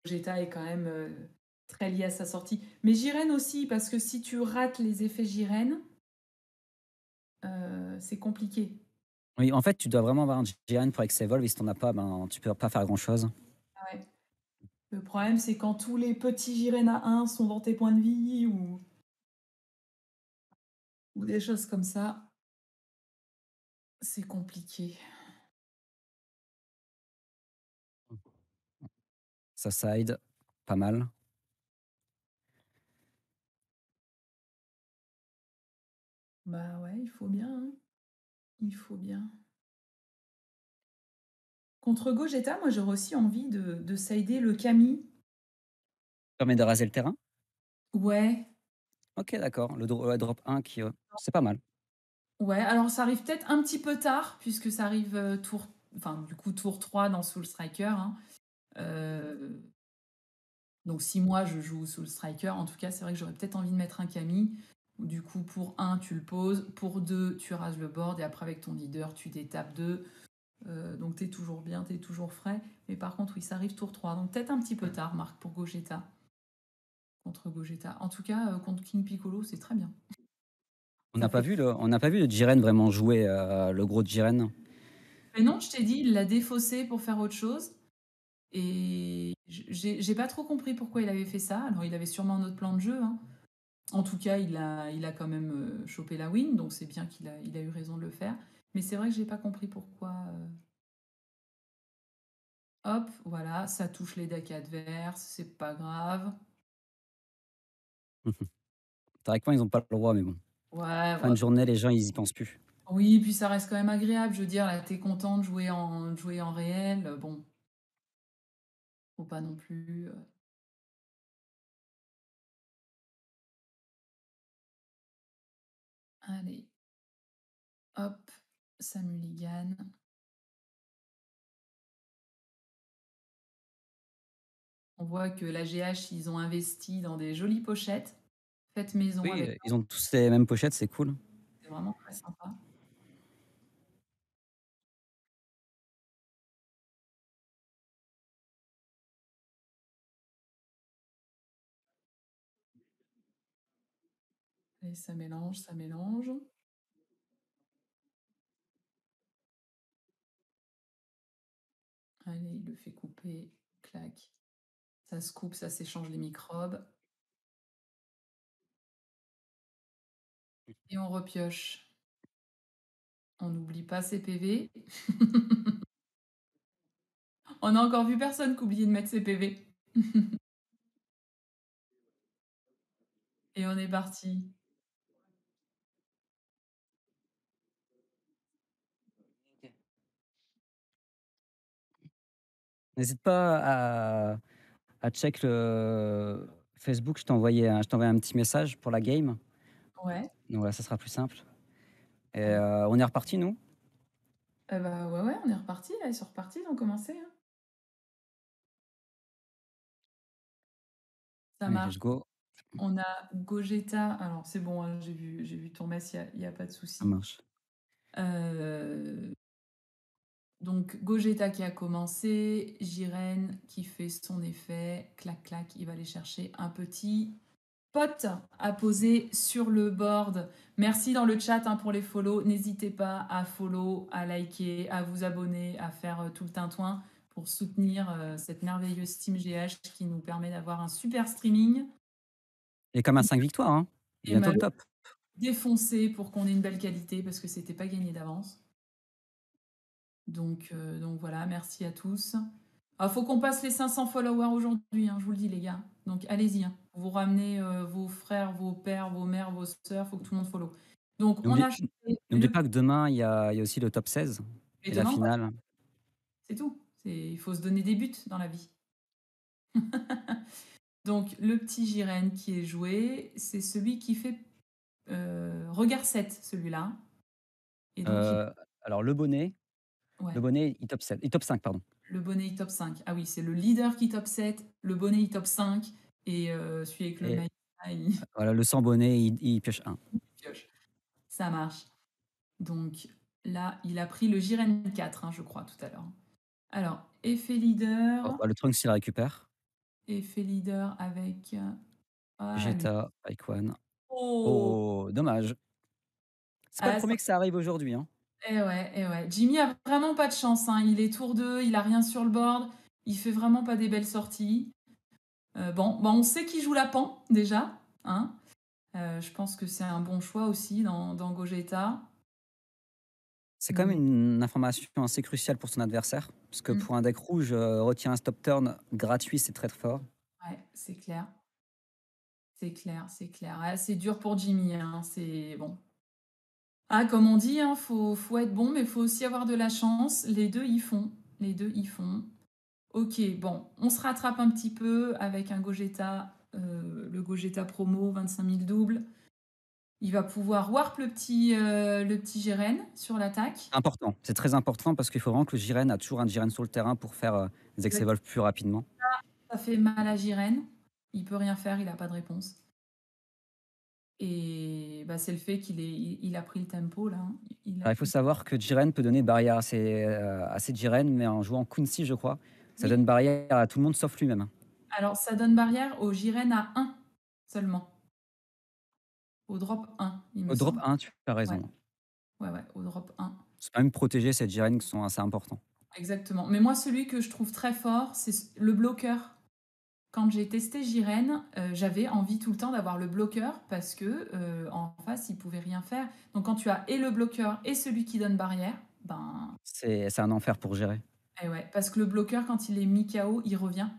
Gogeta est quand même très lié à sa sortie. Mais Jiren aussi, parce que si tu rates les effets Jiren, c'est compliqué. Oui, en fait, tu dois vraiment avoir un Jiren pour Evolve et si t'en as pas, ben, tu peux pas faire grand-chose. Ouais. Le problème, c'est quand tous les petits Jiren à 1 sont dans tes points de vie ou des choses comme ça, c'est compliqué. Ça side, pas mal. Bah ouais, il faut bien, hein. Il faut bien. Contre Gogeta, moi j'aurais aussi envie de sider le Kami. Permet de raser le terrain? Ouais. OK, d'accord. Le drop 1 qui, c'est pas mal. Ouais, alors ça arrive peut-être un petit peu tard, puisque ça arrive du coup, tour 3 dans Soul Striker, hein. Euh, donc si moi je joue Soul Striker, en tout cas, c'est vrai que j'aurais peut-être envie de mettre un Kami. Du coup, pour un tu le poses, pour 2 tu rases le board, et après, avec ton leader, tu détapes 2. Donc t'es toujours bien, t'es toujours frais. Mais par contre, oui, ça arrive tour 3. Donc peut-être un petit peu tard, Marc, pour Gogeta. Contre Gogeta. En tout cas, contre King Piccolo, c'est très bien. On Ça n'a pas fait. vu le Jiren vraiment jouer, le gros Jiren. Mais non, je t'ai dit, il l'a défaussé pour faire autre chose. Et j'ai pas trop compris pourquoi il avait fait ça. Alors, il avait sûrement un autre plan de jeu, hein. En tout cas, il a quand même chopé la win, donc c'est bien qu'il a eu raison de le faire. Mais c'est vrai que j'ai pas compris pourquoi. Hop, voilà, ça touche les decks adverses, c'est pas grave. Théoriquement, ils ont pas le droit, mais bon. Ouais, Fin ouais. de journée, les gens, ils y pensent plus. Oui, puis ça reste quand même agréable. Je veux dire, là, t'es content de jouer en réel. Bon, faut pas non plus. Allez, hop, ça mulligan. On voit que la GH, ils ont investi dans des jolies pochettes, faites maison Oui, avec ils ont tous les mêmes pochettes, c'est cool. c'est vraiment très sympa. Et ça mélange, ça mélange. Allez, il le fait couper, clac. Ça se coupe, ça s'échange les microbes. Et on repioche. On n'oublie pas ses PV. On a encore vu personne qui oubliait de mettre ses PV. Et on est parti. N'hésite pas à check le Facebook, je t'ai envoyé un petit message pour la game. Ouais. Donc voilà, ça sera plus simple et Ouais. on est reparti nous? Bah ouais, ouais, on est reparti là, ils sont repartis, ils ont commencé, hein. Ça Allez, marche. let's go, On a Gogeta. Alors c'est bon, hein, j'ai vu ton mess, il y a pas de ça souci. marche. Euh, donc Gogeta qui a commencé, Jiren qui fait son effet, clac clac, il va aller chercher un petit pot à poser sur le board. Merci dans le chat, hein, pour les follow. N'hésitez pas à follow, à liker, à vous abonner, à faire tout le tintouin pour soutenir cette merveilleuse Team GH qui nous permet d'avoir un super streaming. Et comme à 5 victoires, hein. Et Bientôt le top. défoncer pour qu'on ait une belle qualité parce que c'était pas gagné d'avance. Donc voilà, merci à tous. Il faut qu'on passe les 500 followers aujourd'hui, hein, je vous le dis les gars. Donc allez-y, hein. Vous ramenez vos frères, vos pères, vos mères, vos sœurs, faut que tout le monde follow. Donc on N'oublie a chopé n'oublie le. pas que demain, il y a aussi le top 16 Et et la demain, on va. finale. C'est tout. Il faut se donner des buts dans la vie. Donc le petit Jiren qui est joué, c'est celui qui fait, regard 7 celui-là et donc il Heu, alors le bonnet ouais, il top 7 il top 5 pardon. le bonnet il top 5. Ah oui, c'est le leader qui top 7, le bonnet il top 5 et celui avec le Et maillot là, il voilà, le sans bonnet, il pioche un. pioche. Ça marche. Donc là, il a pris le Jiren 4, hein, je crois tout à l'heure. Alors, Oh, effet bah, le Trunks, il la récupère. leader avec, ah lui Vegeta, Taïwan. oh! Oh, dommage. C'est pas le Ah ça premier que ça arrive aujourd'hui, hein. eh ouais. Jimmy a vraiment pas de chance, hein. Il est tour 2, il a rien sur le board, il fait vraiment pas des belles sorties. Bon, bah, on sait qu'il joue la pan déjà, hein. Je pense que c'est un bon choix aussi dans Gogeta. C'est quand même Donc une information assez cruciale pour son adversaire, parce que mmh, pour un deck rouge, retirer un stop turn gratuit, c'est très, très fort. ouais, c'est clair, c'est clair, c'est clair. Ouais, c'est dur pour Jimmy, hein, c'est bon. Ah, comme on dit, hein, faut être bon, mais faut aussi avoir de la chance. Les 2 y font, les 2 y font. OK, bon, on se rattrape un petit peu avec un Gogeta, le Gogeta promo 25 000 doubles. Il va pouvoir warp le petit Jiren sur l'attaque. Important, c'est très important parce qu'il faut vraiment que le Jiren a toujours un Jiren sur le terrain pour faire, des Exact, Ex-Evolve plus rapidement. ça fait mal à Jiren. Il peut rien faire, il a pas de réponse et bah, c'est le fait qu'il a pris le tempo là, hein. Il a Alors il faut savoir que Jiren peut donner barrière à ses Jiren, mais en jouant Kunzi, je crois, ça oui, donne barrière à tout le monde sauf lui-même. alors ça donne barrière au Jiren à 1 seulement, au drop 1, il me Au drop semble. 1, tu as Ouais, raison. ouais, au drop 1. C'est quand même protéger ces Jiren qui sont assez importants. Exactement. Mais moi, celui que je trouve très fort, c'est le bloqueur. Quand j'ai testé Jiren, j'avais envie tout le temps d'avoir le bloqueur parce que en face, il pouvait rien faire. Donc quand tu as et le bloqueur et celui qui donne barrière, ben C'est un enfer pour gérer. eh ouais, parce que le bloqueur, quand il est mis KO, il revient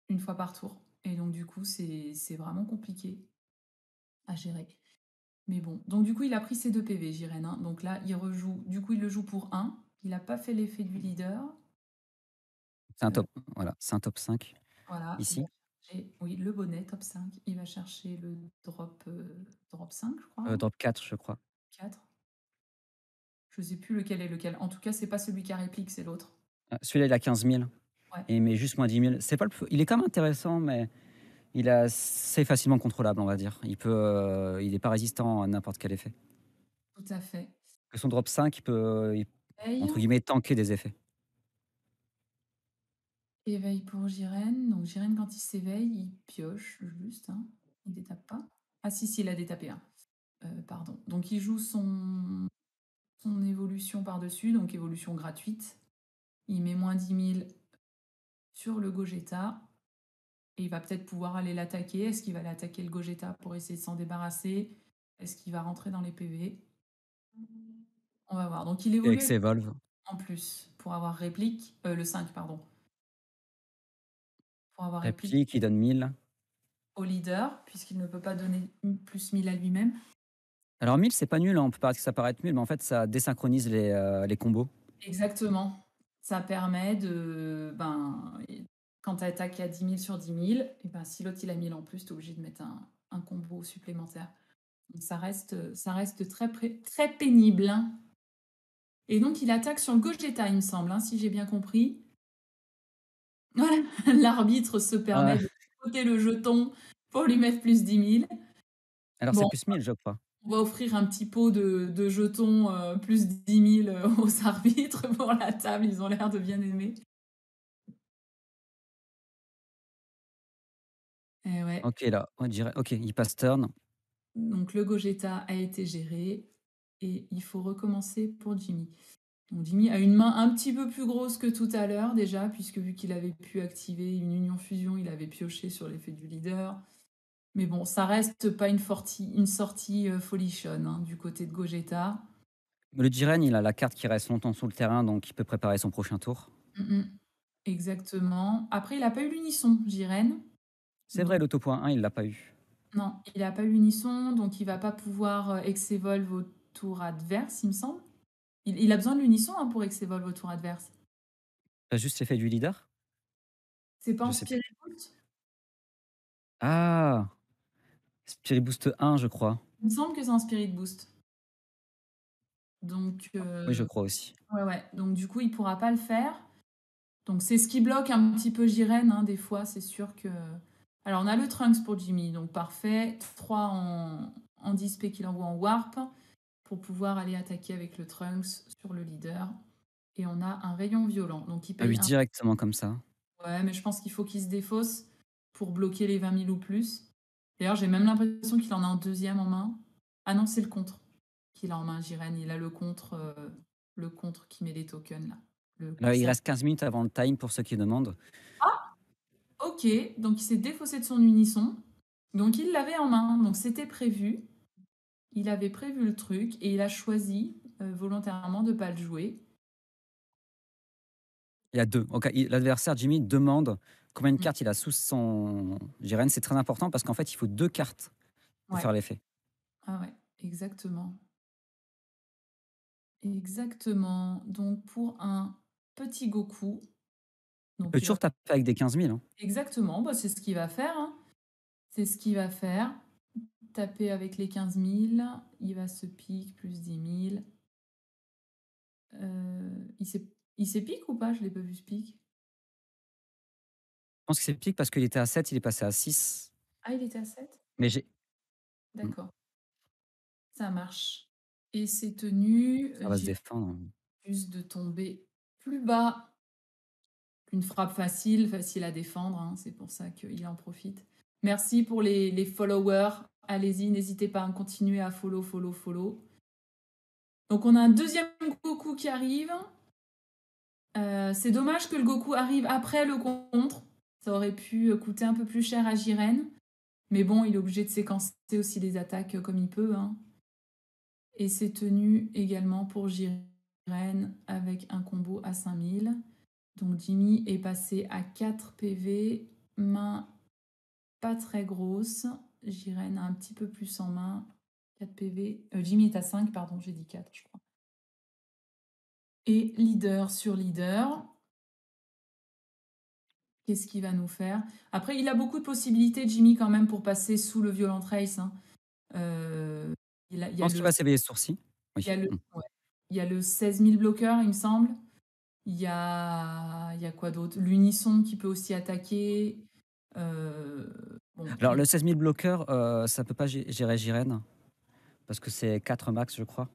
une fois par tour. Et donc du coup, c'est vraiment compliqué à gérer. Mais bon, donc du coup, il a pris ses 2 PV, Jiren, hein. Donc là, il rejoue. Du coup, il le joue pour 1. Il n'a pas fait l'effet du leader. C'est un Heu, top voilà, c'est un top 5 voilà, il va ici. chercher oui, le bonnet top 5. Il va chercher le drop 5, je crois, Drop 4, je crois. 4. Je sais plus lequel est lequel. En tout cas, c'est pas celui qui a réplique, c'est l'autre. Celui-là, il a 15 000 Ouais, et il met juste moins 10 000. C'est pas le plus il est quand même intéressant, mais il est assez facilement contrôlable, on va dire. Il est pas résistant à n'importe quel effet. tout à fait. Que son drop 5, il Éveil, entre guillemets «tanker» des effets. éveil pour Jiren. Donc Jiren, quand il s'éveille, il pioche juste, hein. Il détape pas. Ah si, si, il a détapé un. Pardon. Donc il joue son évolution par-dessus, donc évolution gratuite. Il met moins 10 000 sur le Gogeta. Et il va peut-être pouvoir aller l'attaquer. Est-ce qu'il va l'attaquer le Gogeta pour essayer de s'en débarrasser? Est-ce qu'il va rentrer dans les PV? On va voir. Donc il Et évolue avec Ex-Evolve, en plus pour avoir réplique, le 5 pardon, pour avoir réplique réplique, il donne 1000. au leader puisqu'il ne peut pas donner plus 1000 à lui-même. Alors 1000, c'est pas nul, hein, on peut paraître que ça paraît être nul, mais en fait, ça désynchronise les combos. Exactement. Ça permet de, ben, quand tu attaques à 10 000 sur 10 000, et ben, si l'autre il a 1000 en plus, tu es obligé de mettre un combo supplémentaire. Donc ça reste très pénible, hein. Et donc il attaque sur le Gogeta, il me semble, hein, si j'ai bien compris. Voilà, l'arbitre se permet Ah, de côté le jeton pour lui mettre plus 10 000. alors c'est Bon, plus 1000, je crois. on va offrir un petit pot de jetons, plus 10 000 aux arbitres pour la table, ils ont l'air de bien aimer. Et ouais, OK, là, on dirait OK, il passe turn. donc le Gogeta a été géré et il faut recommencer pour Jimmy. Donc Jimmy a une main un petit peu plus grosse que tout à l'heure déjà, puisque vu qu'il avait pu activer une union fusion, il avait pioché sur l'effet du leader. Mais bon, ça reste pas une sortie folichonne, hein, du côté de Gogeta. Le Jiren, il a la carte qui reste longtemps sur le terrain, donc il peut préparer son prochain tour. Mmh. Exactement. Après, il a pas eu l'unisson, Jiren. C'est vrai, Donc l'auto.1, il l'a pas eu. non, il a pas eu l'unisson, donc il va pas pouvoir, Ex-Evolve au tour adverse, il me semble. Il a besoin de l'unisson, hein, pour Ex-Evolve au tour adverse. Tu juste l'effet du leader? C'est pas Je en sais plus. Spirit Boot? Ah! Spirit Boost 1, je crois. Il me semble que c'est en Spirit Boost. Donc, Oui, je crois aussi. ouais, ouais, donc du coup, il pourra pas le faire. Donc c'est ce qui bloque un petit peu Jiren, hein, des fois, c'est sûr que alors on a le Trunks pour Jimmy, donc parfait. 3 en Dispé qu'il envoie en Warp pour pouvoir aller attaquer avec le Trunks sur le leader. Et on a un rayon violent, donc il Ah paye oui, un. directement comme ça. Ouais, mais je pense qu'il faut qu'il se défausse pour bloquer les 20 000 ou plus. D'ailleurs, j'ai même l'impression qu'il en a un deuxième en main. Ah non, c'est le contre qu'il a en main, Jiren. Il a le contre qui met les tokens là. Le Là, il cercle. reste 15 minutes avant le time pour ceux qui demandent. Ah, ok. Donc il s'est défaussé de son unisson. Donc il l'avait en main. Donc c'était prévu. Il avait prévu le truc et il a choisi volontairement de ne pas le jouer. Il y a 2. OK, l'adversaire Jimmy demande combien de Mm. cartes il a sous son Jiren. C'est très important parce qu'en fait, il faut 2 cartes pour Ouais. faire l'effet. Ah ouais, exactement. Exactement. Donc pour un petit Goku, Il peut donc il va toujours taper avec des 15 000, hein. exactement, bah, c'est ce qu'il va faire, hein. C'est ce qu'il va faire. Taper avec les 15 000, il va se pique plus 10 000. Il s'est pique ou pas? Je l'ai pas vu se pique. Je pense que c'est pique parce qu'il était à 7, il est passé à 6. Ah, il était à 7. Mais j'ai mmh, D'accord, ça marche. Et c'est tenu, ça va se j'ai défendre. juste de tomber plus bas. Une frappe facile, facile à défendre, hein, c'est pour ça qu'il en profite. Merci pour les followers. Allez-y, n'hésitez pas à continuer à follow, follow, follow. Donc on a un deuxième Goku qui arrive. C'est dommage que le Goku arrive après le contre. Ça aurait pu coûter un peu plus cher à Jiren. Mais bon, il est obligé de séquencer aussi les attaques comme il peut, hein. Et c'est tenu également pour Jiren avec un combo à 5000. Donc Jimmy est passé à 4 PV, main pas très grosse. Jiren a un petit peu plus en main, 4 PV. Jimmy est à 5, pardon, j'ai dit 4, je crois. Et leader sur leader, qu'est-ce qu'il va nous faire? Après, il a beaucoup de possibilités, Jimmy, quand même, pour passer sous le Violent Trace, hein. Euh, il Je y a pense qu'il le, va s'éveiller ce tour-ci. il y Oui. a le, Mmh. ouais. Il y a le 16 000 bloqueurs, il me semble. Il y a quoi d'autre? L'unisson qui peut aussi attaquer. Euh, bon, Alors le 16 000 bloqueurs, ça peut pas gérer Jiren parce que c'est 4 max, je crois.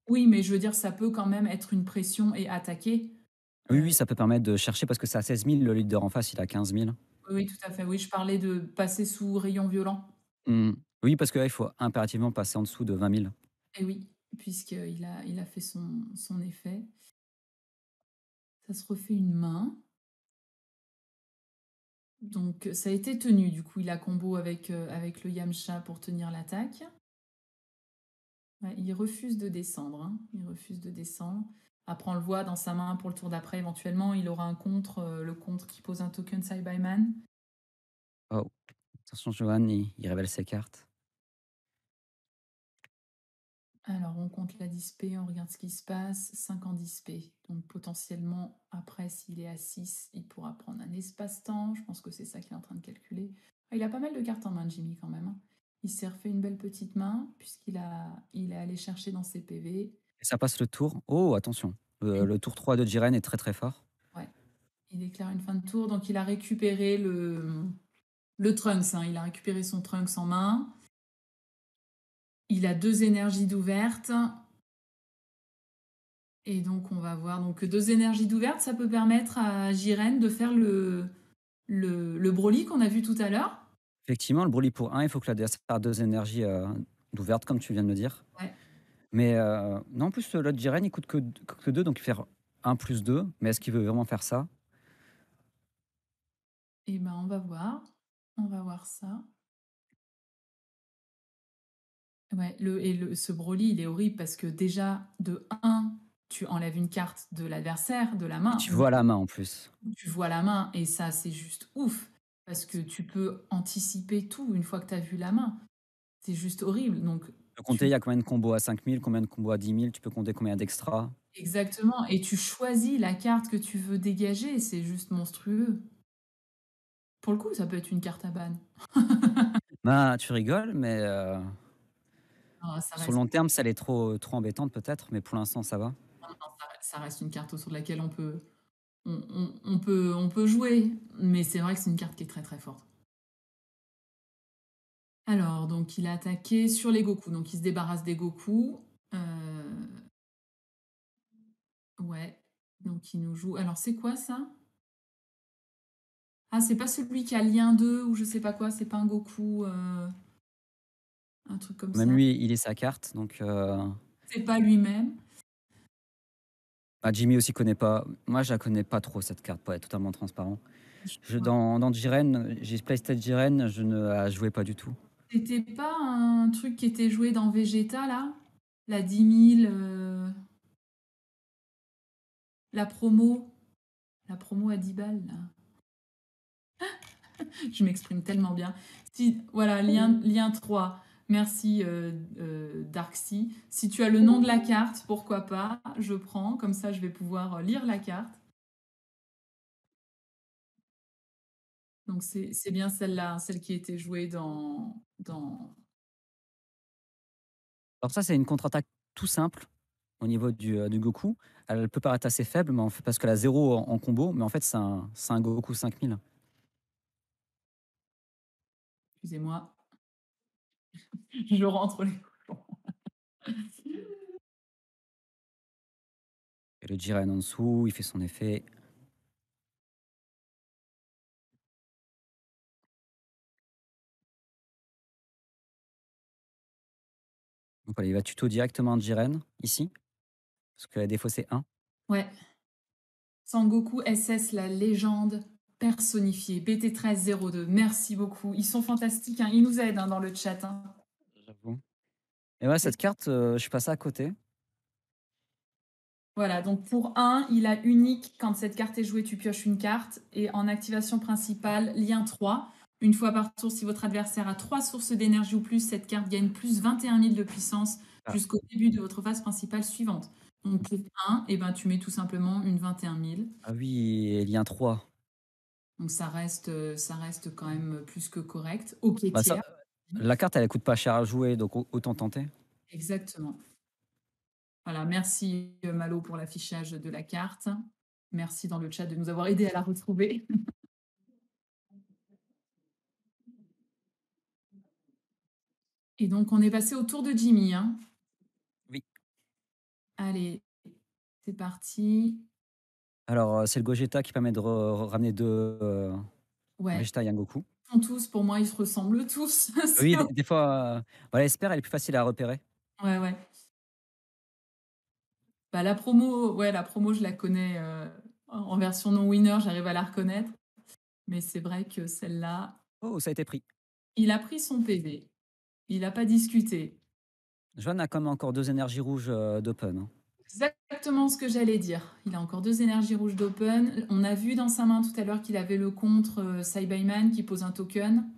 oui, mais je veux dire, ça peut quand même être une pression et attaquer. Oui, Euh, oui, ça peut permettre de chercher parce que c'est à 16 000, le leader en face, il a 15 000. oui, oui, tout à fait. Oui, je parlais de passer sous rayon violent. Mmh. Oui, parce que là, il faut impérativement passer en dessous de 20 000. Et oui, puisqu'il a fait son effet. Ça se refait une main. Donc, ça a été tenu. Du coup, il a combo avec le Yamcha pour tenir l'attaque. Ouais, il refuse de descendre, hein. Il refuse de descendre. Après, on le voit dans sa main pour le tour d'après. Éventuellement, il aura un contre, le contre qui pose un token Side by Man. Oh, attention, Johan, il révèle ses cartes. Alors, on compte la dispé, on regarde ce qui se passe. 5 en dispé. Donc, potentiellement, après, s'il est à 6, il pourra prendre un espace-temps. Je pense que c'est ça qu'il est en train de calculer. Ah, il a pas mal de cartes en main, Jimmy, quand même, hein. Il s'est refait une belle petite main, il est allé chercher dans ses PV. Et ça passe le tour. Oh, attention. Et- Le tour 3 de Jiren est très très fort. ouais, il déclare une fin de tour. Donc, il a récupéré le Trunks, hein. Il a récupéré son Trunks en main. Il a 2 énergies d'ouverte. Et donc, on va voir. Donc, 2 énergies d'ouverte, ça peut permettre à Jiren de faire le Broly qu'on a vu tout à l'heure. Effectivement, le Broly pour 1, il faut que l'adversaire ait 2 énergies d'ouvertes, comme tu viens de me dire. Ouais. Mais non, en plus, l'autre Jiren, il coûte que 2, donc il fait 1 plus 2. Mais est-ce qu'il veut vraiment faire ça? Et ben, on va voir. On va voir ça. Ouais, ce Broly, il est horrible parce que déjà, de un, tu enlèves une carte de l'adversaire, de la Et main, tu ou vois la main en plus. tu vois la main, et ça, c'est juste ouf. Parce que tu peux anticiper tout une fois que tu as vu la main. C'est juste horrible. Donc, Tu peux compter, il tu y a combien de combos à 5 000, combien de combos à 10 000, tu peux compter combien d'extra. exactement. Et tu choisis la carte que tu veux dégager. C'est juste monstrueux. Pour le coup, ça peut être une carte à ban. Ben, tu rigoles, mais Ah, ça sur le reste long terme, ça l'est trop embêtante peut-être, mais pour l'instant, ça va. non, non, ça reste une carte sur laquelle on peut jouer, mais c'est vrai que c'est une carte qui est très, très forte. Alors, donc il a attaqué sur les Goku, donc il se débarrasse des Goku. Heu, ouais, donc il nous joue alors c'est quoi ça? Ah, c'est pas celui qui a lien 2 ou je sais pas quoi, c'est pas un Goku, un truc comme Même ça. lui, il est sa carte, donc C'est pas lui-même. bah, Jimmy aussi connaît pas. Moi, je la connais pas trop cette carte, pour être totalement transparent. Je Je vois. dans Jiren, j'ai Playstyle Jiren, je ne la jouais pas du tout. C'était pas un truc qui était joué dans Vegeta là? La 10 000, la promo la promo à 10 balles là. Je m'exprime tellement bien. Si, voilà, lien 3. Merci Darksea. Si tu as le nom de la carte, pourquoi pas, je prends. Comme ça, je vais pouvoir lire la carte. Donc, c'est bien celle-là, celle qui était jouée dans... Alors ça, c'est une contre-attaque tout simple au niveau du Goku. Elle peut paraître assez faible, mais en fait parce qu'elle a 0 en combo, mais en fait, c'est un Goku 5000. Excusez-moi, je rentre les cochons. Et le Jiren en dessous, il fait son effet. Donc voilà, il va tuto directement Jiren, ici, parce que la défaut, c'est 1. Ouais, Sangoku SS, la légende personnifiée. BT1302, merci beaucoup. Ils sont fantastiques, hein. Ils nous aident hein, dans le chat, hein. J'avoue. Et ouais, cette carte, je suis passé à côté. Voilà, donc pour un, il a unique. Quand cette carte est jouée, tu pioches une carte. Et en activation principale, lien 3. Une fois par tour, si votre adversaire a 3 sources d'énergie ou plus, cette carte gagne plus 21 000 de puissance Ah, jusqu'au début de votre phase principale suivante. Donc pour un, eh ben, tu mets tout simplement une 21 000. ah oui, et lien 3. Donc ça reste quand même plus que correct. Ok, Bah ça, tiers. la carte, elle coûte pas cher à jouer, donc autant tenter. Exactement. Voilà, merci Malo pour l'affichage de la carte. Merci dans le chat de nous avoir aidé à la retrouver. Et donc, on est passé au tour de Jimmy, hein. Oui. Allez, c'est parti. Alors, c'est le Gogeta qui permet de ramener 2 Ouais, Vegeta et un Goku. ils sont tous, pour moi, ils se ressemblent tous. Oui, des fois, voilà, Esper, elle est plus facile à repérer. Ouais, ouais. Bah, la promo, je la connais en version non-winner, j'arrive à la reconnaître. Mais c'est vrai que celle-là, Oh, ça a été pris. il a pris son PV. Il n'a pas discuté. Joanne a comme encore 2 énergies rouges, d'open, hein. Exactement ce que j'allais dire. Il a encore 2 énergies rouges d'open. On a vu dans sa main tout à l'heure qu'il avait le contre Saibayman qui pose un token.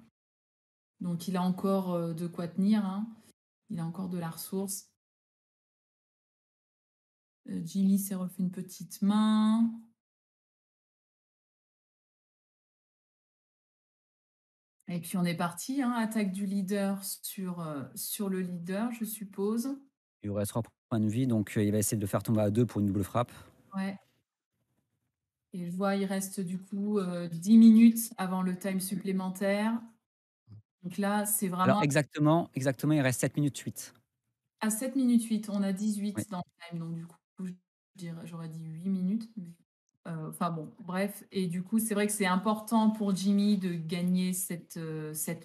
Donc il a encore de quoi tenir, hein. Il a encore de la ressource. Jimmy s'est refait une petite main. Et puis on est parti, hein, attaque du leader sur le leader, je suppose. Il lui reste 3 points de vie, donc il va essayer de le faire tomber à 2 pour une double frappe. Ouais. Et je vois, il reste du coup 10 minutes avant le time supplémentaire. Donc là, c'est Alors vraiment exactement, il reste 7 minutes 8. à 7 minutes 8. On a Oui. 18 dans le time, donc du coup, j'aurais dit 8 minutes. Enfin bon, bref. Et du coup, c'est vrai que c'est important pour Jimmy de gagner cette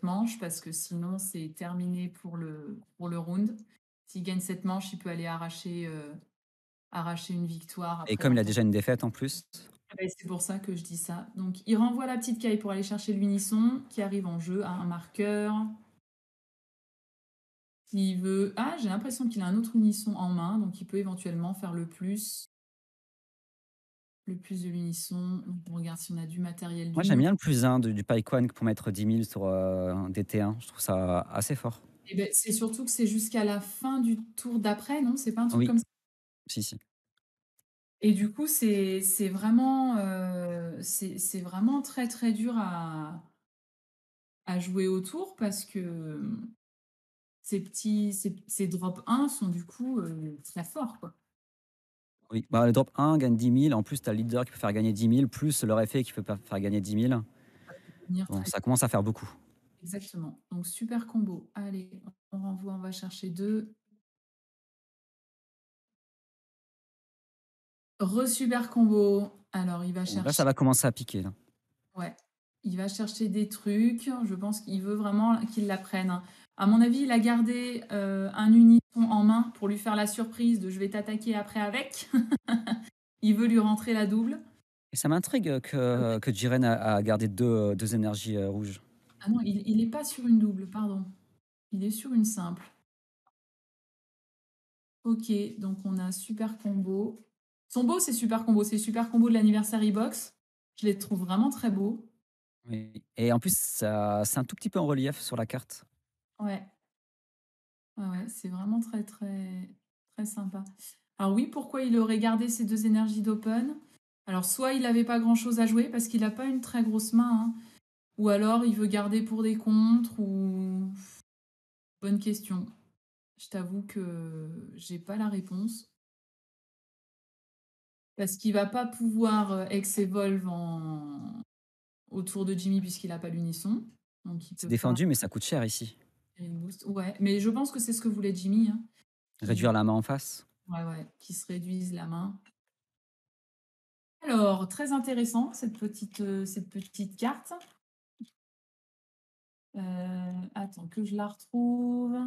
manche parce que sinon, c'est terminé pour le round. S'il gagne cette manche, il peut aller arracher une victoire Et après comme il a l'attaque. déjà une défaite en plus, Et c'est pour ça que je dis ça. Donc, il renvoie la petite caille pour aller chercher l'unisson qui arrive en jeu à un marqueur. S'il veut. Ah, j'ai l'impression qu'il a un autre unisson en main, donc il peut éventuellement faire le plus de l'unisson. Donc, on regarde si on a du matériel moi j'aime d'uni. bien le +1 du Paikwan pour mettre 10 000 sur, des T1. Je trouve ça assez fort. Et ben, c'est surtout que c'est jusqu'à la fin du tour d'après, non? C'est pas un truc Oui, comme ça? si, si. Et du coup, c'est vraiment très, très dur à jouer autour parce que ces drop 1 sont du coup très forts, quoi. Oui, bah, le drop 1 gagne 10 000. En plus, tu as le leader qui peut faire gagner 10 000, plus leur effet qui peut faire gagner 10 000. Devenir Bon, très ça commence à faire beaucoup. exactement. Donc super combo. Allez, on renvoie, on va chercher 2. Re-super combo. Alors il va Bon, là, chercher ça va commencer à piquer, là. ouais, il va chercher des trucs. Je pense qu'il veut vraiment qu'ils la prennent, hein. À mon avis, il a gardé, un unisson en main pour lui faire la surprise de: «Je vais t'attaquer après avec». Il veut lui rentrer la double. Et ça m'intrigue que Jiren a gardé deux énergies rouges. Ah non, il est pas sur une double, pardon. Il est sur une simple. OK, donc on a super combo. Ils sont beaux ces super combos, ces super combos de l'anniversary box. Je les trouve vraiment très beaux. Oui. Et en plus, c'est un tout petit peu en relief sur la carte. Ouais, ouais, ouais, c'est vraiment très, très, très sympa. Alors oui, pourquoi il aurait gardé ces 2 énergies d'open? Alors soit il avait pas grand-chose à jouer parce qu'il a pas une très grosse main, hein, ou alors il veut garder pour des contres ou bonne question. Je t'avoue que j'ai pas la réponse. Parce qu'il va pas pouvoir, ex-evolve en autour de Jimmy puisqu'il a pas l'unisson, donc il C'est peut pas défendu, mais ça coûte cher ici. faire une boost. Ouais, mais je pense que c'est ce que voulait Jimmy, hein, Réduire qui la main en face. ouais, ouais, qui se réduise la main. Alors, très intéressant cette petite carte. Attends que je la retrouve.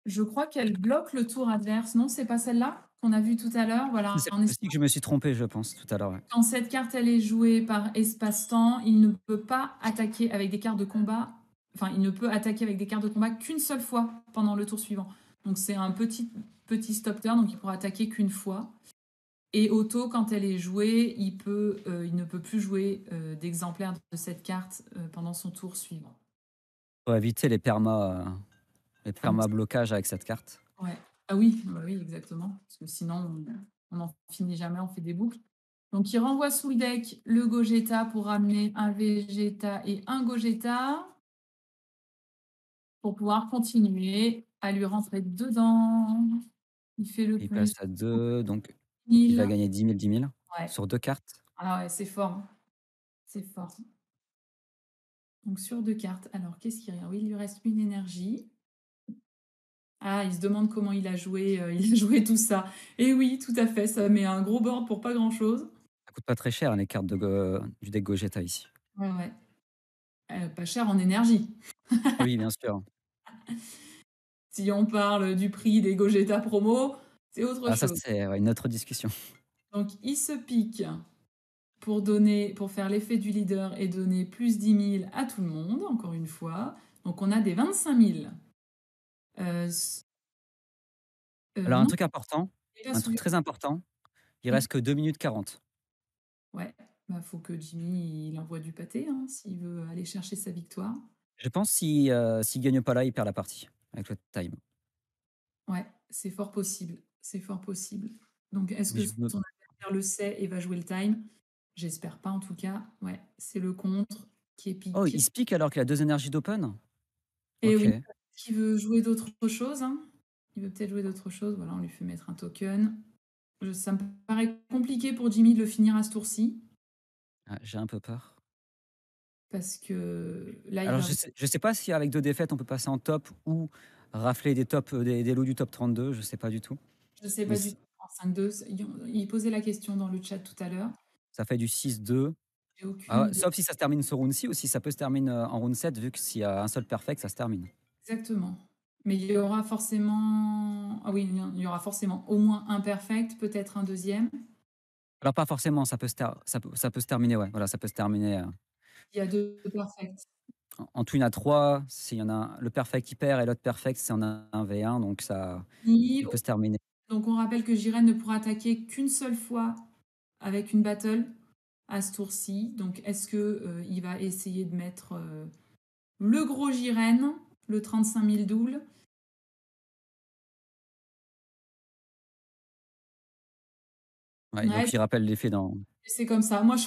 Je crois qu'elle bloque le tour adverse. Non, c'est pas celle-là qu'on a vue tout à l'heure? Voilà, C'est en possible espace que je me suis trompé, je pense, tout à l'heure, ouais. quand cette carte elle est jouée par espace-temps, il ne peut pas attaquer avec des cartes de combat. Enfin, il ne peut attaquer avec des cartes de combat qu'une seule fois pendant le tour suivant. Donc c'est un petit stop turn, donc il pourra attaquer qu'une fois. Et auto, quand elle est jouée, il ne peut plus jouer d'exemplaire de cette carte pendant son tour suivant. Pour éviter les perma blocages avec cette carte. Ouais. Ah oui, bah oui, exactement. Parce que sinon, on n'en finit jamais, on fait des boucles. Donc, il renvoie sous le deck le Gogeta pour ramener un Vegeta et un Gogeta pour pouvoir continuer à lui rentrer dedans. Il fait le Il plus passe à 2, donc il va 1000. gagner 10 000 Ouais. sur 2 cartes. Ah ouais, c'est fort, hein. C'est fort. Donc, sur 2 cartes. Alors, qu'est-ce qu'il y a? Oui, il lui reste une énergie. Ah, il se demande comment il a joué, il a joué tout ça. Et oui, tout à fait, ça met un gros board pour pas grand-chose. Ça coûte pas très cher, hein, les cartes du deck Gogeta ici. Ouais, ouais. Pas cher en énergie. Oui, bien sûr. Si on parle du prix des Gogeta promo, c'est autre Ah ça, chose. c'est ouais, une autre discussion. Donc il se pique pour faire l'effet du leader et donner plus 10 000 à tout le monde, encore une fois. Donc on a des 25 000. S Alors un non, truc important, il est pas un sous truc les très important, il oui, reste que 2 minutes 40. ouais, bah, faut que Jimmy il envoie du pâté, hein, s'il veut aller chercher sa victoire. Je pense s'il gagne pas là, il perd la partie avec le time. Ouais, c'est fort possible, c'est fort possible. Donc est-ce Mais que je me son adversaire le sait et va jouer le time? J'espère pas en tout cas. Ouais, c'est le contre qui est Oh, pique. il se pique alors qu'il a 2 énergies d'open? Et OK. oui, qui veut jouer d'autres choses, hein. Il veut peut-être jouer d'autres choses. Voilà, on lui fait mettre un token. Ça me paraît compliqué pour Jimmy de le finir à ce tour-ci, Ah, j'ai un peu peur. parce que là, il Alors va je sais pas si avec 2 défaites, on peut passer en top ou rafler des tops, des lots du top 32, je sais pas du tout. je sais Mais pas du tout en 5-2, il posait la question dans le chat tout à l'heure. ça fait du 6-2. J'ai aucune Ah ouais, idée. sauf si ça se termine ce round-ci ou si ça peut se terminer, en round 7 vu que s'il y a un seul perfect, ça se termine. Exactement. Mais il y aura forcément ah oui, il y aura forcément au moins un perfect, peut-être un deuxième. Alors pas forcément, ça peut se terminer, ouais, voilà, ça peut se terminer, Il y a 2 perfects. en tout, il y en a 3. S'il y en a le perfect qui perd et l'autre perfect, c'est en un V1, donc il peut se terminer. Donc on rappelle que Jiren ne pourra attaquer qu'une seule fois avec une battle à ce tour-ci. Donc est-ce que il va essayer de mettre le gros Jiren, le 35 000 double? Ouais, Ouais, donc il rappelle l'effet dans C'est comme ça. Moi, je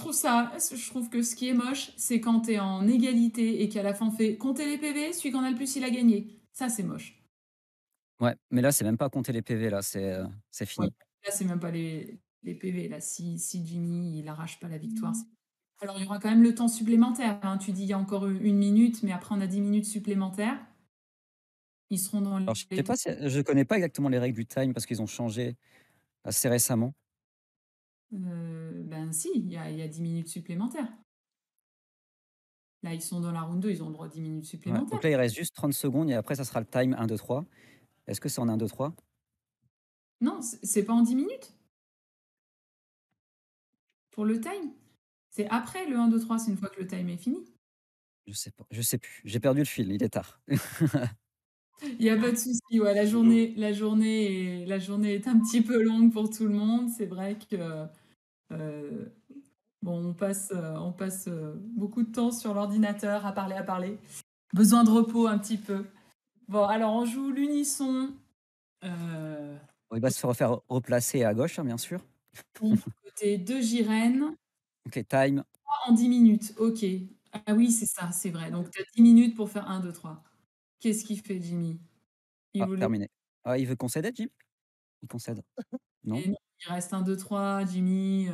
trouve que ce qui est moche, c'est quand tu es en égalité et qu'à la fin on fait: «Comptez les PV, celui qui en a le plus, il a gagné». Ça, c'est moche. Ouais, mais là, c'est même pas compter les PV là, c'est Ouais, fini. là, c'est même pas les PV, là. Si Jimmy, il arrache pas la victoire, c'est alors il y aura quand même le temps supplémentaire, hein. Tu dis: «Il y a encore u 1 minute», mais après on a 10 minutes supplémentaires. Ils seront dans Alors je les sais pas si je connais pas exactement les règles du time parce qu'ils ont changé assez récemment. ben si, il y a 10 minutes supplémentaires. Là, ils sont dans la round 2, ils ont le droit à 10 minutes Ouais, supplémentaires. donc là, il reste juste 30 secondes et après ça sera le time 1, 2, 3. Est-ce que c'est en 1, 2, 3? Non, c'est pas en 10 minutes pour le time. C'est après le 1, 2, 3, c'est une fois que le time est fini. Je sais pas, je sais plus. J'ai perdu le fil, il est tard. Il y a pas de souci, ouais, la journée est un petit peu longue pour tout le monde. C'est vrai que, heu, bon, on passe beaucoup de temps sur l'ordinateur à parler. Besoin de repos un petit peu. Bon, alors on joue l'unisson, heu, Bon, il va se refaire replacer à gauche, hein, bien sûr. du côté de Jirène. OK, time. En 10 minutes, OK. Ah oui, c'est ça, c'est vrai. Donc tu as 10 minutes pour faire 1, 2, 3. Qu'est-ce qu'il fait Jimmy? Il Ah, voulait terminé. Ah, il veut concéder, Jim? Il concède? Non? et non, il reste 1, 2, 3, Jimmy,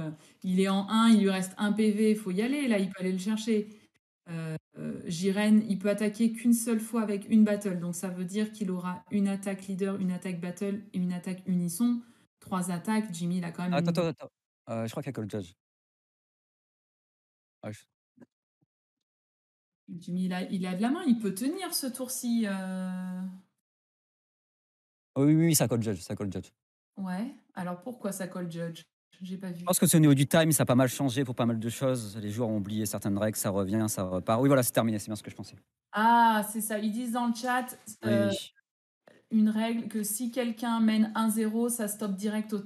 il est en 1, il lui reste 1 PV, il faut y aller là, il peut aller le chercher. Jiren, il peut attaquer qu'une seule fois avec une battle, donc ça veut dire qu'il aura une attaque leader, une attaque battle et une attaque unisson. 3 attaques, Jimmy, il a quand même Attends, une attends, attends. Je crois qu'il y a Call Judge. Ah, je Jimmy, il a de la main, il peut tenir ce tour-ci, oh oui, oui, oui, ça Call Judge, ça Call Judge. Ouais, alors pourquoi ça colle Judge? J'ai pas Je vu. pense que c'est au niveau du time, ça a pas mal changé pour pas mal de choses. Les joueurs ont oublié certaines règles, ça revient, ça repart. Oui, voilà, c'est terminé, c'est bien ce que je pensais. Ah, c'est ça, ils disent dans le chat, Oui, oui. une règle que si quelqu'un mène 1-0, ça stoppe direct au